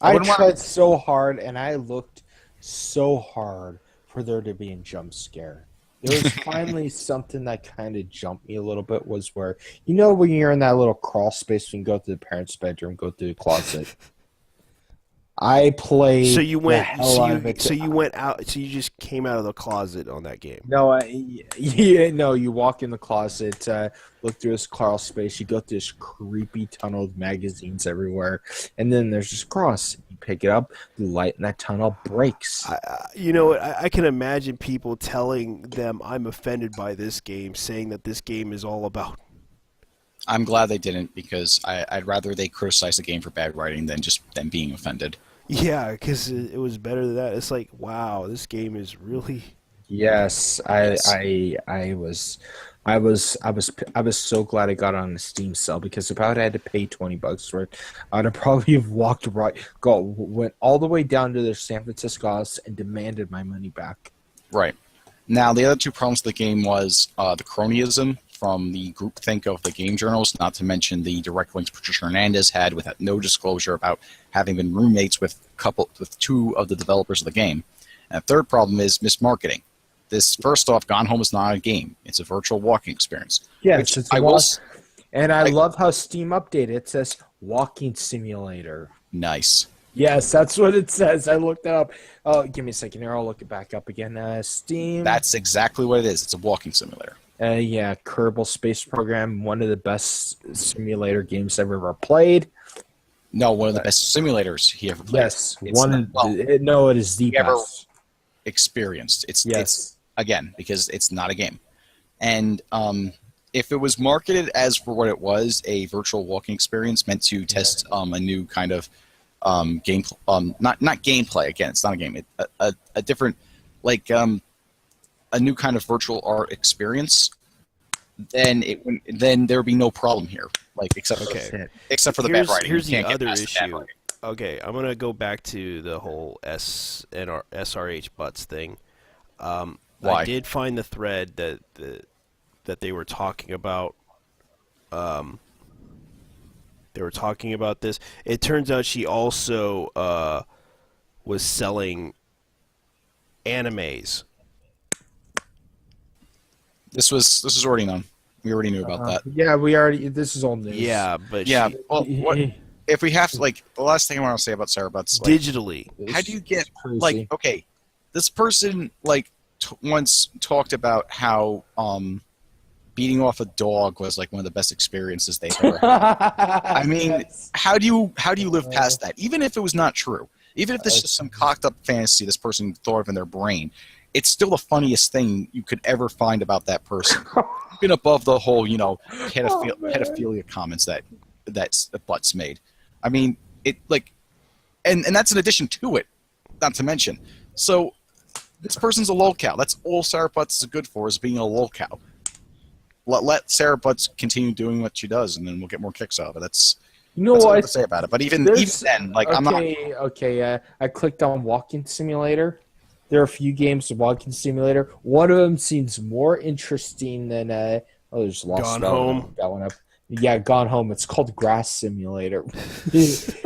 I tried so hard, and I looked so hard for there to be a jump scare. There was finally something that kind of jumped me a little bit, was where, when you're in that little crawl space when you go to the parents' bedroom, go to the closet. I played. So you went. So you went out. So you just came out of the closet on that game. No, you walk in the closet, look through this crawl space. You go through this creepy tunnel of magazines everywhere, and then there's this cross. You pick it up. The light in that tunnel breaks. I can imagine people telling them I'm offended by this game, saying that this game is all about I'm glad they didn't because I'd rather they criticize the game for bad writing than just them being offended. Yeah, because it was better than that. It's like, wow, this game is really. Yes, Yes. I was so glad I got on the Steam sale because if I had to pay $20 for it, I'd have probably have went all the way down to their San Francisco house and demanded my money back. Right. Now, the other two problems with the game was the cronyism from the groupthink of the game journals, not to mention the direct links Patricia Hernandez had with no disclosure about having been roommates with two of the developers of the game. And the third problem is mismarketing. This, first off, Gone Home is not a game. It's a virtual walking experience. Yes, Which it's I will. and I love how Steam updated it. It says walking simulator. Nice. Yes, that's what it says. I looked it up. Oh, give me a second here. I'll look it back up again. Steam. That's exactly what it is. It's a walking simulator. Yeah, Kerbal Space Program, one of the best simulator games I've ever played. No, one of the best simulators he ever played. Yes, it is the ever best. Experienced. Yes. It's again because it's not a game, and if it was marketed as for what it was, a virtual walking experience meant to test a new kind of game, not gameplay. Again, it's not a game. A different a new kind of virtual art experience. Then there would be no problem here. Except for the bad writing. Here's You the can't get other past the bad issue. writing. Okay, I'm gonna go back to the whole SRH butts thing. Why? I did find the thread that they were talking about. They were talking about this. It turns out she also was selling animes. This was already known. We already knew about that. Yeah, this is old news. Yeah, but Yeah. she, Well, what if we have to, the last thing I want to say about Sarah Butts, digitally. how do you get crazy. okay, this person once talked about how beating off a dog was one of the best experiences they've ever had. I mean, Yes. how do you live past that? Even if it was not true, even if this is just some cocked up fantasy this person thought of in their brain, it's still the funniest thing you could ever find about that person. Even above the whole, pedophilia comments that Butts made. I mean, and that's in addition to it, not to mention. So this person's a lolcow. That's all Sarah Butts is good for, is being a lolcow. Let Sarah Butts continue doing what she does, and then we'll get more kicks out of it. That's all I have to say about it. But even then, I'm not. Okay. I clicked on Walking Simulator. There are a few games of Walking Simulator. One of them seems more interesting than there's Lost Gone Home. That one up. Yeah, Gone Home. It's called Grass Simulator,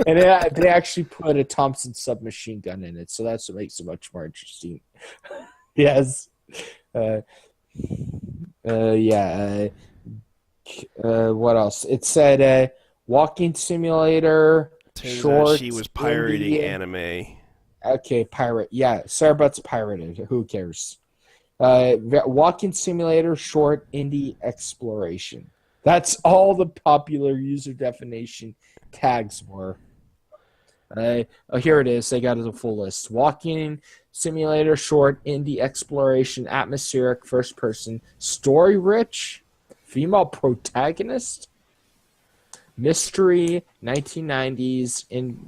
and they actually put a Thompson submachine gun in it, so that's what makes it much more interesting. Yes. What else? It said Walking Simulator. Turns Short. out she was pirating indie. Anime. Okay, pirate. Yeah, Sarah Butts pirated. Who cares? Walking Simulator, short, indie, exploration. That's all the popular user definition tags were. Here it is. They got it a full list. Walking Simulator, short, indie, exploration, atmospheric, first person, story rich, female protagonist, mystery, 1990s, in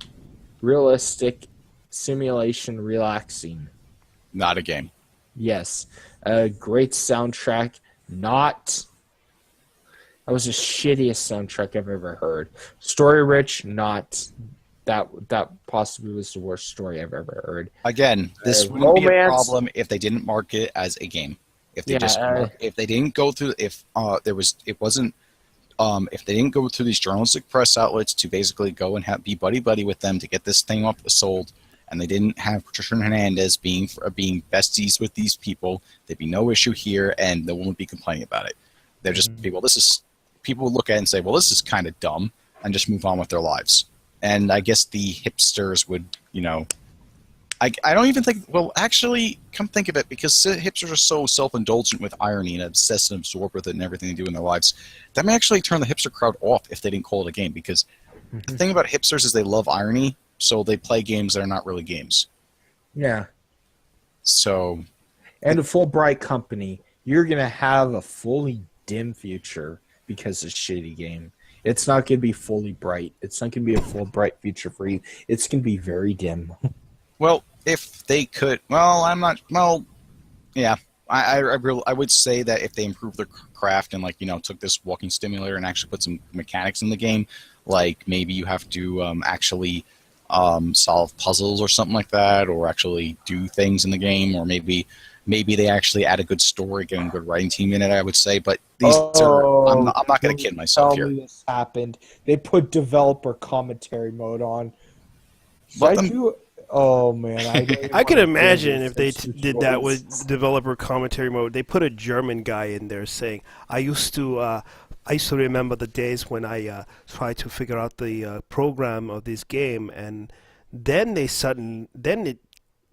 realistic, simulation, relaxing. Not a game. Yes. Great soundtrack. Not. That was the shittiest soundtrack I've ever heard. Story rich. Not. That possibly was the worst story I've ever heard. Again, this wouldn't be a romance. problem if they didn't market it as a game. If they if they didn't go through, if they didn't go through these journalistic press outlets to basically go and be buddy with them to get this thing sold, and they didn't have Patricia Hernandez being besties with these people, there'd be no issue here, and no one would be complaining about it. They're just people would look at it and say, well, this is kind of dumb, and just move on with their lives. And I guess the hipsters would, I don't even think, well, actually, come think of it, because hipsters are so self-indulgent with irony and obsessed and absorbed with it and everything they do in their lives, that may actually turn the hipster crowd off if they didn't call it a game, because the thing about hipsters is they love irony, so they play games that are not really games. Yeah. So. And a Fulbright company, you're going to have a fully dim future because it's a shitty game. It's not going to be fully bright. It's not going to be a full bright future for you. It's going to be very dim. Well, if they could, well, I'm not. Well, yeah, I would say that if they improved their craft and took this walking simulator and actually put some mechanics in the game, like maybe you have to actually solve puzzles or something like that, or actually do things in the game, or maybe they actually add a good story, getting a good writing team in it. I would say, but these are. I'm not going to kid myself here. Tell me this happened. They put developer commentary mode on. Oh man, I could imagine if they did that with developer commentary mode. They put a German guy in there saying, "I used to remember the days when I tried to figure out the program of this game, and then it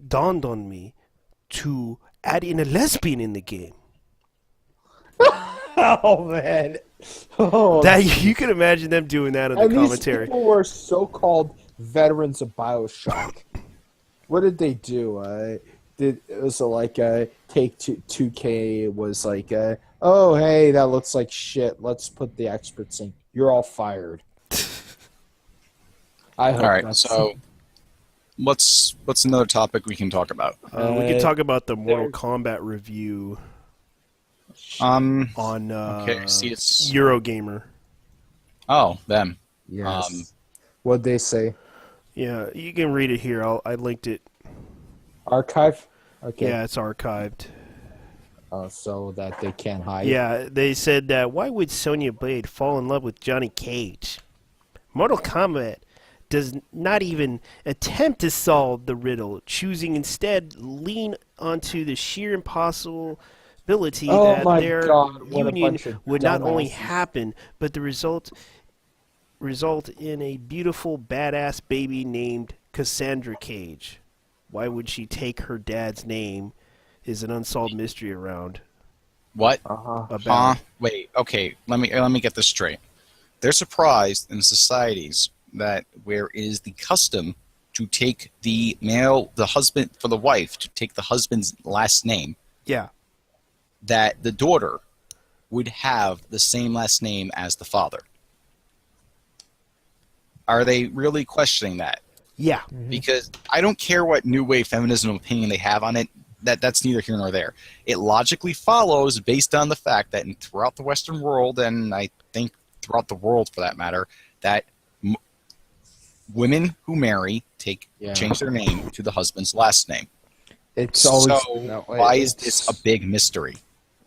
dawned on me to add in a lesbian in the game." Oh man, that you can imagine them doing that in the commentary. These people were so-called veterans of BioShock. What did they do? It was like Take 2K was like, oh hey, that looks like shit. Let's put the experts in. You're all fired. All right, so what's another topic we can talk about? We can talk about the Mortal Kombat review on it's Eurogamer. Oh, them. Yes. What'd they say? Yeah, you can read it here. I linked it. Archive? Okay. Yeah, it's archived. So that they can't hide. Yeah, they said that why would Sonya Blade fall in love with Johnny Cage? Mortal Kombat does not even attempt to solve the riddle, choosing instead lean onto the sheer impossibility that their union would not only happen, but the result in a beautiful, badass baby named Cassandra Cage. Why would she take her dad's name is an unsolved mystery around. What? Wait, okay, let me get this straight. They're surprised in societies that where is the custom to take the husband, for the wife, to take the husband's last name. Yeah. That the daughter would have the same last name as the father. Are they really questioning that? Yeah. Because I don't care what new wave feminism opinion they have on it. That's neither here nor there. It logically follows based on the fact that throughout the Western world, and I think throughout the world for that matter, that women who marry change their name to the husband's last name. It's always why is this a big mystery?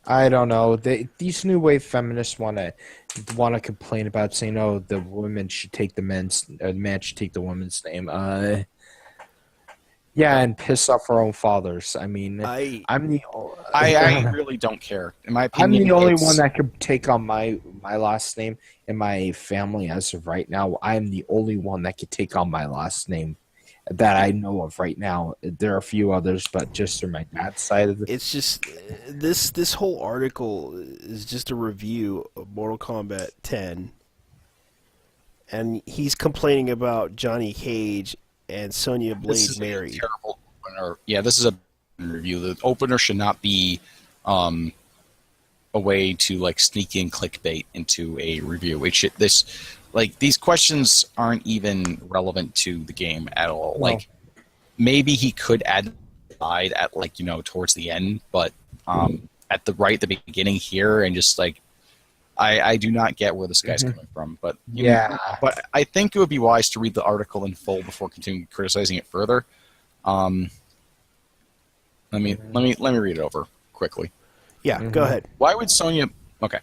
I don't know. These new wave feminists want to complain about saying, "Oh, the woman should take the man should take the woman's name." Yeah, and piss off our own fathers. I mean, I really don't care. In my opinion, I'm the only one that could take on my last name in my family as of right now. I'm the only one that could take on my last name that I know of right now. There are a few others, but just from my dad's side of the... It's just this whole article is just a review of Mortal Kombat 10, and he's complaining about Johnny Cage and Sonya Blade married. Terrible opener. Yeah, this is a review. The opener should not be a way to sneak in clickbait into a review. These questions aren't even relevant to the game at all. No. Maybe he could add at towards the end, but at the beginning here, and just I do not get where this guy's coming from. But but I think it would be wise to read the article in full before continuing criticizing it further. Let me read it over quickly. Yeah, go ahead. Why would Sonya? Okay.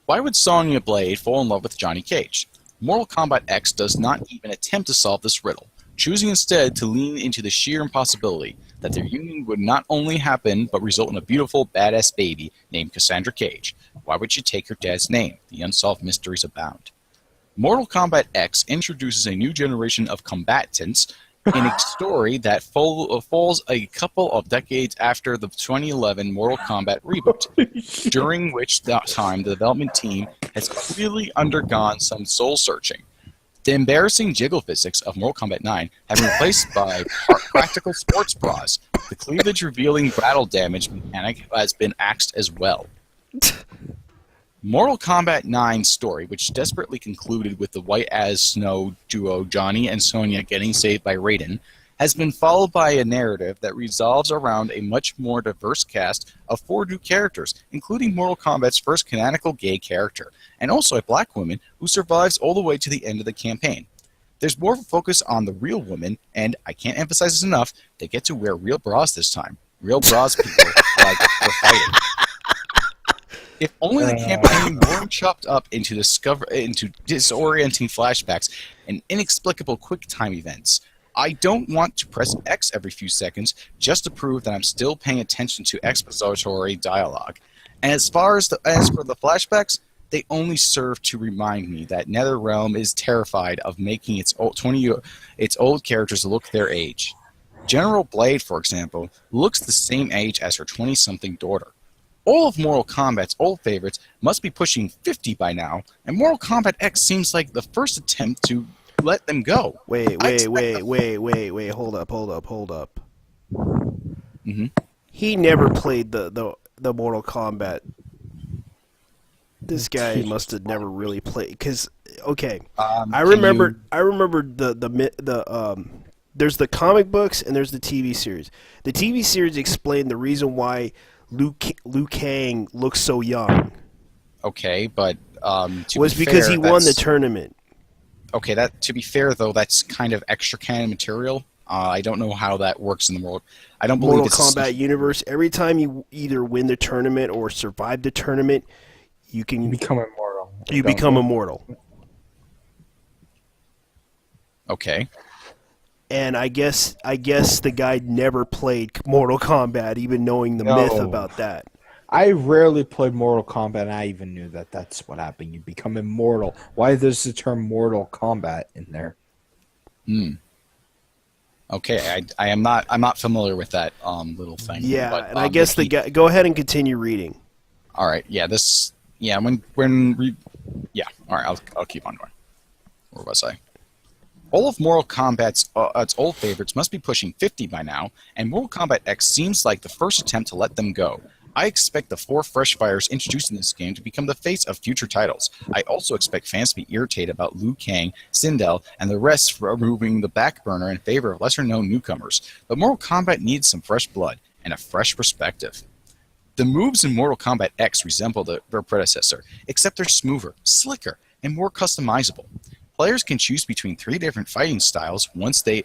Why would Sonya Blade fall in love with Johnny Cage? Mortal Kombat X does not even attempt to solve this riddle, choosing instead to lean into the sheer impossibility that their union would not only happen, but result in a beautiful, badass baby named Cassandra Cage. Why would she take her dad's name? The unsolved mysteries abound. Mortal Kombat X introduces a new generation of combatants in a story that falls a couple of decades after the 2011 Mortal Kombat reboot, during which time the development team has clearly undergone some soul-searching. The embarrassing jiggle physics of Mortal Kombat 9 have been replaced by practical sports bras. The cleavage-revealing battle damage mechanic has been axed as well. Mortal Kombat 9 story, which desperately concluded with the White as Snow duo Johnny and Sonya getting saved by Raiden, has been followed by a narrative that revolves around a much more diverse cast of 4 new characters, including Mortal Kombat's first canonical gay character, and also a black woman who survives all the way to the end of the campaign. There's more of a focus on the real women, and I can't emphasize this enough, they get to wear real bras this time. Real bras people like for fighting. If only the campaign weren't chopped up into disorienting flashbacks and inexplicable quick-time events. I don't want to press X every few seconds just to prove that I'm still paying attention to expository dialogue. And as for the flashbacks, they only serve to remind me that NetherRealm is terrified of making its old characters look their age. General Blade, for example, looks the same age as her 20-something daughter. All of Mortal Kombat's old favorites must be pushing 50 by now, and Mortal Kombat X seems like the first attempt to let them go. Wait, hold up. Mm-hmm. He never played the Mortal Kombat. This guy must have never really played, because okay, I remember the there's the comic books and there's the TV series. The TV series explained the reason why Liu Kang looks so young. Okay, but was because he won the tournament. Okay, to be fair though, that's kind of extra canon material. I don't know how that works in the world. I don't believe Mortal Kombat universe. Every time you either win the tournament or survive the tournament, you become immortal. You become immortal. Okay. And I guess the guy never played Mortal Kombat, even knowing the myth about that. I rarely played Mortal Kombat, and I even knew that that's what happened. You become immortal. Why there's the term Mortal Kombat in there? Okay, I'm not familiar with that little thing. Yeah, but, and I guess the guy. Go ahead and continue reading. All right. Yeah. All right. I'll keep on going. Where was I? All of Mortal Kombat's its old favorites must be pushing 50 by now, and Mortal Kombat X seems like the first attempt to let them go. I expect the 4 fresh fighters introduced in this game to become the face of future titles. I also expect fans to be irritated about Liu Kang, Sindel, and the rest for removing the back burner in favor of lesser-known newcomers. But Mortal Kombat needs some fresh blood and a fresh perspective. The moves in Mortal Kombat X resemble their predecessor, except they're smoother, slicker, and more customizable. Players can choose between 3 different fighting styles once they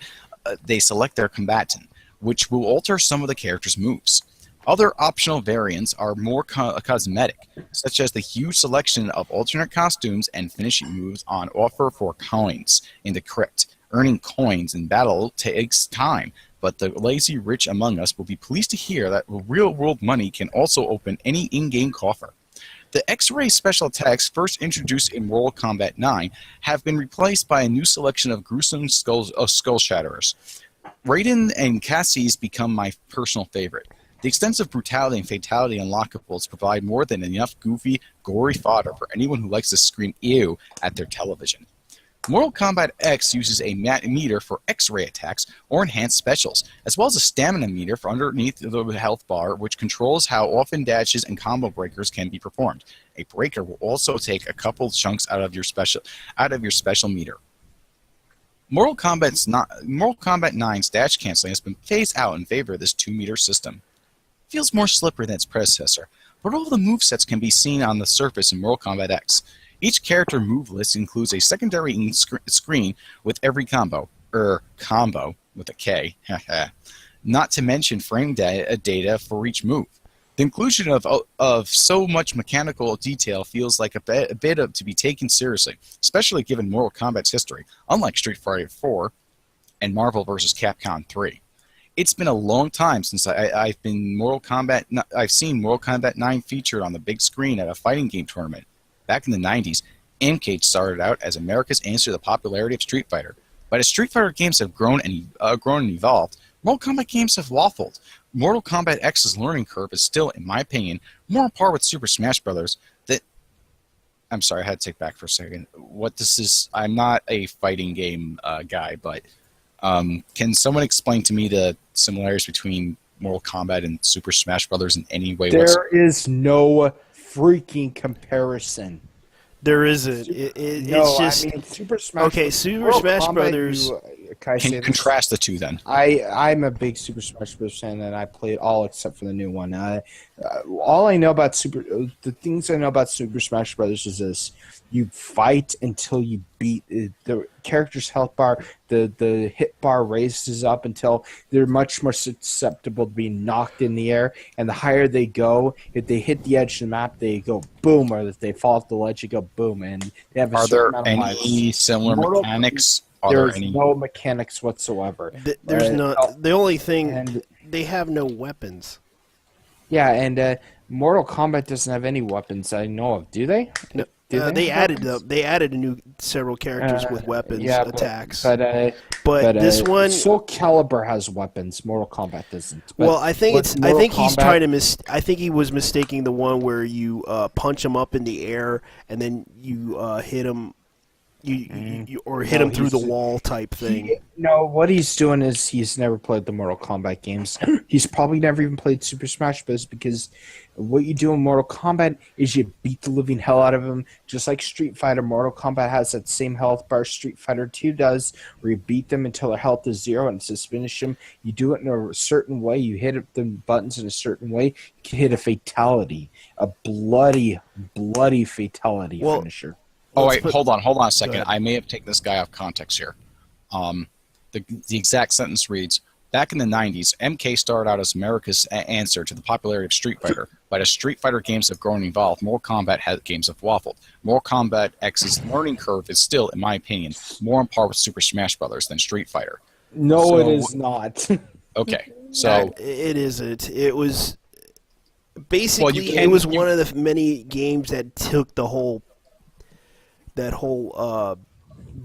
select their combatant, which will alter some of the character's moves. Other optional variants are more cosmetic, such as the huge selection of alternate costumes and finishing moves on offer for coins in the crypt. Earning coins in battle takes time, but the lazy rich among us will be pleased to hear that real-world money can also open any in-game coffer. The X-ray special attacks first introduced in Mortal Kombat 9 have been replaced by a new selection of gruesome skull shatterers. Raiden and Cassie's become my personal favorite. The extensive brutality and fatality unlockables provide more than enough goofy, gory fodder for anyone who likes to scream ew at their television. Mortal Kombat X uses a meter for X-ray attacks or enhanced specials, as well as a stamina meter for underneath the health bar, which controls how often dashes and combo breakers can be performed. A breaker will also take a couple chunks out of your special meter. Mortal Kombat 9's dash canceling has been phased out in favor of this 2-meter system. It feels more slippery than its predecessor, but all the movesets can be seen on the surface in Mortal Kombat X. Each character move list includes a secondary screen with every combo with a K, not to mention frame data for each move. The inclusion of so much mechanical detail feels like a bit to be taken seriously, especially given Mortal Kombat's history, unlike Street Fighter IV and Marvel vs. Capcom 3. It's been a long time since I've seen Mortal Kombat 9 featured on the big screen at a fighting game tournament. Back in the 90s, Amcade started out as America's answer to the popularity of Street Fighter. But as Street Fighter games have grown and evolved, Mortal Kombat games have waffled. Mortal Kombat X's learning curve is still, in my opinion, more on par with Super Smash Bros. I'm sorry, I had to take back for a second. I'm not a fighting game guy, but can someone explain to me the similarities between Mortal Kombat and Super Smash Bros. In any way whatsoever? There is no freaking comparison. There isn't. It's just I mean Super Smash. okay. Super Mortal Smash Kombat, Brothers. Can I say this? Contrast the two then. I'm a big Super Smash Bros. Fan, and I played all except for the new one. All I know about the things I know about Super Smash Brothers is this: you fight until you beat the character's health bar. The hit bar raises up until they're much more susceptible to being knocked in the air. And the higher they go, if they hit the edge of the map, they go boom, or if they fall off the ledge, they go boom. And they have a Are certain there amount of lives. any similar mechanics? Are there There's any? no mechanics whatsoever. There's not. The only thing and they have no weapons. yeah, and Mortal Kombat doesn't have any weapons I know of. Do they? No, Do they have added weapons? they added several characters with weapons yeah, attacks. But this one, Soul Calibur has weapons. Mortal Kombat doesn't. But well, I think with I think Mortal he's Kombat- trying to I think he was mistaking the one where you punch him up in the air and then you hit him. Or hit him through the wall type thing. No, what he's doing is he's never played the Mortal Kombat games. He's probably never even played Super Smash Bros. Because what you do in Mortal Kombat is you beat the living hell out of him, just like Street Fighter. Mortal Kombat has that same health bar Street Fighter 2 does, where you beat them until their health is zero and just finish them. You do it in a certain way. You hit the buttons in a certain way. You can hit a fatality, a bloody fatality finisher. Oh wait, hold on a second. ahead. I may have taken this guy off context here. The exact sentence reads: back in the 90s, MK started out as America's answer to the popularity of Street Fighter. But as Street Fighter games have grown and evolved, Mortal Kombat games have waffled. Mortal Kombat X's learning curve is still, in my opinion, more on par with Super Smash Bros. Than Street Fighter. No, it is not. Okay, so It isn't. It was basically Well, it was one of the many games that took that whole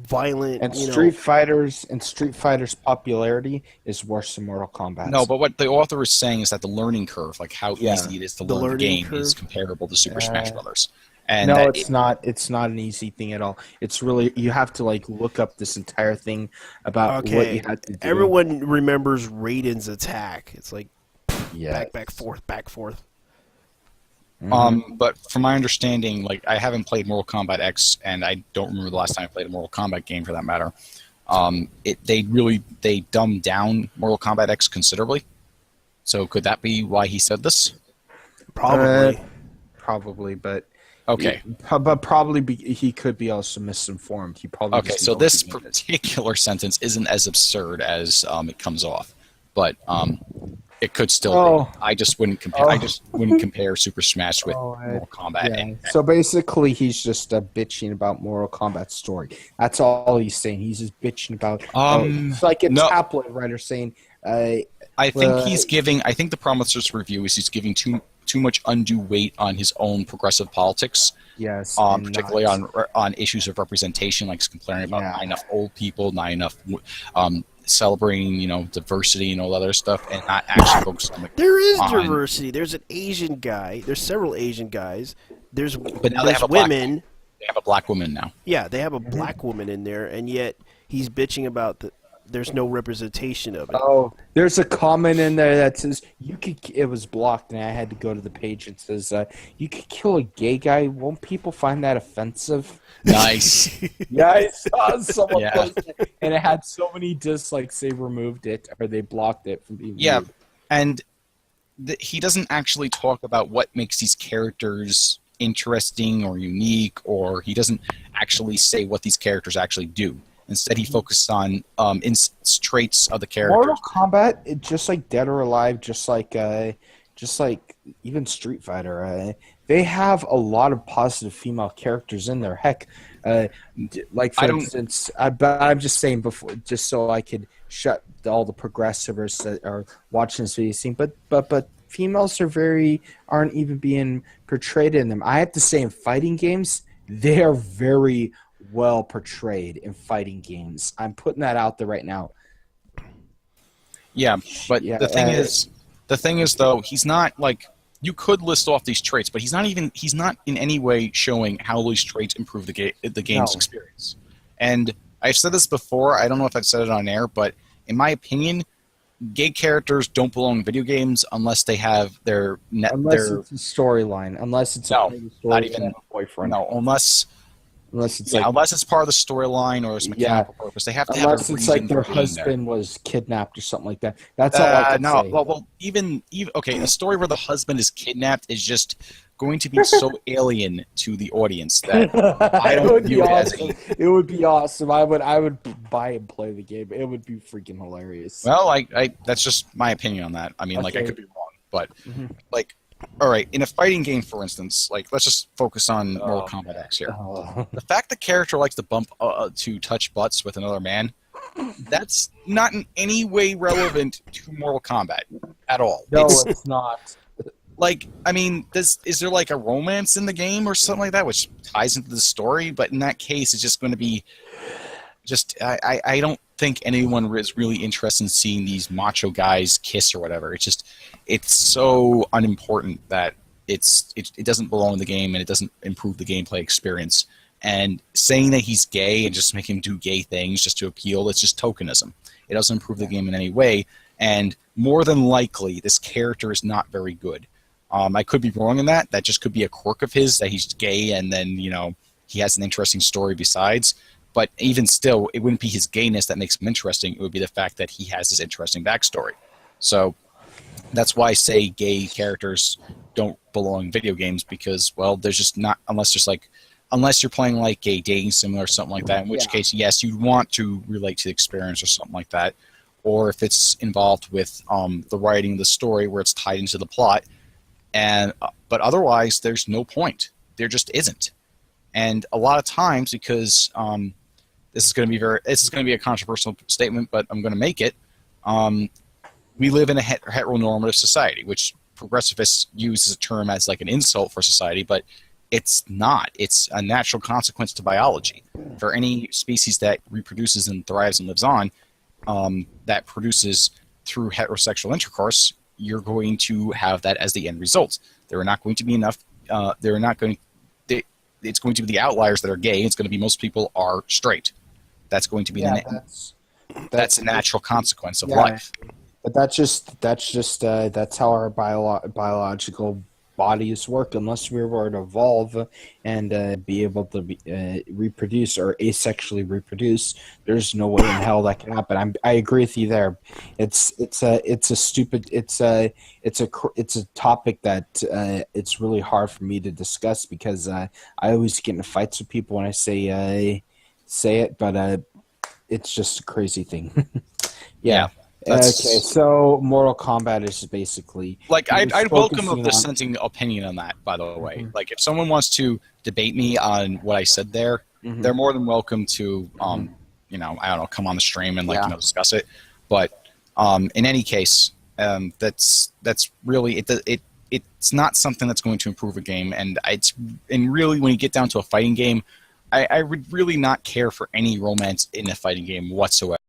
violent And Street Fighter's popularity is worse than Mortal Kombat. no, but what the author is saying is that the learning curve, like how easy it is to learn the game, is comparable to Super Smash Bros. And no, it's not. It's not an easy thing at all. It's really you have to like look up this entire thing about what you had to do. Everyone remembers Raiden's attack. It's like Yeah. back, forth. But from my understanding, like I haven't played Mortal Kombat X, and I don't remember the last time I played a Mortal Kombat game for that matter. They dumbed down Mortal Kombat X considerably. So could that be why he said this? Probably, but Okay. but probably he could be also misinformed. He probably Okay, doesn't so know this what he means. particular sentence isn't as absurd as it comes off, but it could still Oh. be. I just wouldn't compare. I just wouldn't compare Super Smash with Oh, Mortal Kombat. Yeah. And, So basically, he's just bitching about Mortal Kombat's story. That's all he's saying. He's just bitching about. It's like a tabloid writer saying. I think he's giving. I think the problem with this review is he's giving too much undue weight on his own progressive politics. Yes. Particularly on issues of representation, like complaining about not enough old people, not enough celebrating, diversity and all that other stuff, and not actually focusing on There is diversity. There's an Asian guy. There's several Asian guys. There's now they have women. They have a black woman now. Yeah, they have a black woman in there, and yet he's bitching about there's no representation of it. Oh, there's a comment in there that says you could. It was blocked, and I had to go to the page. It says you could kill a gay guy. Won't people find that offensive? Nice. Yeah, I saw someone Yeah. post it, and it had so many dislikes. They removed it or they blocked it from being viewed. And he doesn't actually talk about what makes these characters interesting or unique, or he doesn't actually say what these characters actually do. Instead, he focuses on traits of the characters. Mortal Kombat, just like Dead or Alive, just like even Street Fighter, they have a lot of positive female characters in there. Heck, like for instance, I'm just saying before, just so I could shut all the progressivers that are watching this video scene. But females aren't even being portrayed in them. I have to say, in fighting games, they are very well portrayed in fighting games. I'm putting that out there right now. Yeah, but the thing is though, he's not like, you could list off these traits, but he's not in any way showing how these traits improve the game's experience. And I've said this before, I don't know if I've said it on air, but in my opinion, gay characters don't belong in video games unless they have Unless it's a storyline. Unless it's No, a story not even boyfriend. no, unless Unless it's unless it's part of the storyline or it's mechanical purpose. They have to have unless a it's reason like their for being there. husband was kidnapped or something like that. That's all I can No, say. well, even okay, a story where the husband is kidnapped is just going to be so alien to the audience that I It don't would be view it as awesome. It would be awesome. I would buy and play the game. It would be freaking hilarious. well, I that's just my opinion on that. I mean, like I Okay. could be wrong, but Mhm. like, all right, in a fighting game, for instance, like let's just focus on Mortal Kombat X here. Oh. The fact the character likes to bump to touch butts with another man, that's not in any way relevant to Mortal Kombat at all. No, It's it's not. like, I mean, is there like a romance in the game or something like that, which ties into the story? But in that case, it's just going to be just. I don't think anyone is really interested in seeing these macho guys kiss or whatever. It's so unimportant that it doesn't belong in the game and it doesn't improve the gameplay experience. And saying that he's gay and just making him do gay things just to appeal, it's just tokenism. It doesn't improve the game in any way. And more than likely, this character is not very good. I could be wrong in that. That just could be a quirk of his, that he's gay and then, he has an interesting story besides. But even still, it wouldn't be his gayness that makes him interesting. It would be the fact that he has this interesting backstory. So that's why I say gay characters don't belong in video games because, well, there's just not, unless you're playing like a dating sim or something like that, in which case, yes, you'd want to relate to the experience or something like that. Or if it's involved with the writing of the story where it's tied into the plot. But otherwise, there's no point. There just isn't. And a lot of times, because this is going to be a controversial statement, but I'm going to make it. We live in a heteronormative society, which progressivists use as a term as like an insult for society, but it's not. It's a natural consequence to biology. For any species that reproduces and thrives and lives on, that produces through heterosexual intercourse, you're going to have that as the end result. There are not going to be enough. It's going to be the outliers that are gay. It's going to be most people are straight. That's going to be that's a natural consequence of life. But that's how our biological bodies work. Unless we were to evolve and be able to reproduce or asexually reproduce, there's no way in hell that can happen. I agree with you there. It's a topic that it's really hard for me to discuss because I always get in fights with people when I say it, but it's just a crazy thing. Yeah. Okay, so Mortal Kombat is basically like I'd welcome a dissenting opinion on that. By the way, like if someone wants to debate me on what I said there, they're more than welcome to I don't know, come on the stream and discuss it. But in any case, that's really it's not something that's going to improve a game, and really when you get down to a fighting game, I would really not care for any romance in a fighting game whatsoever.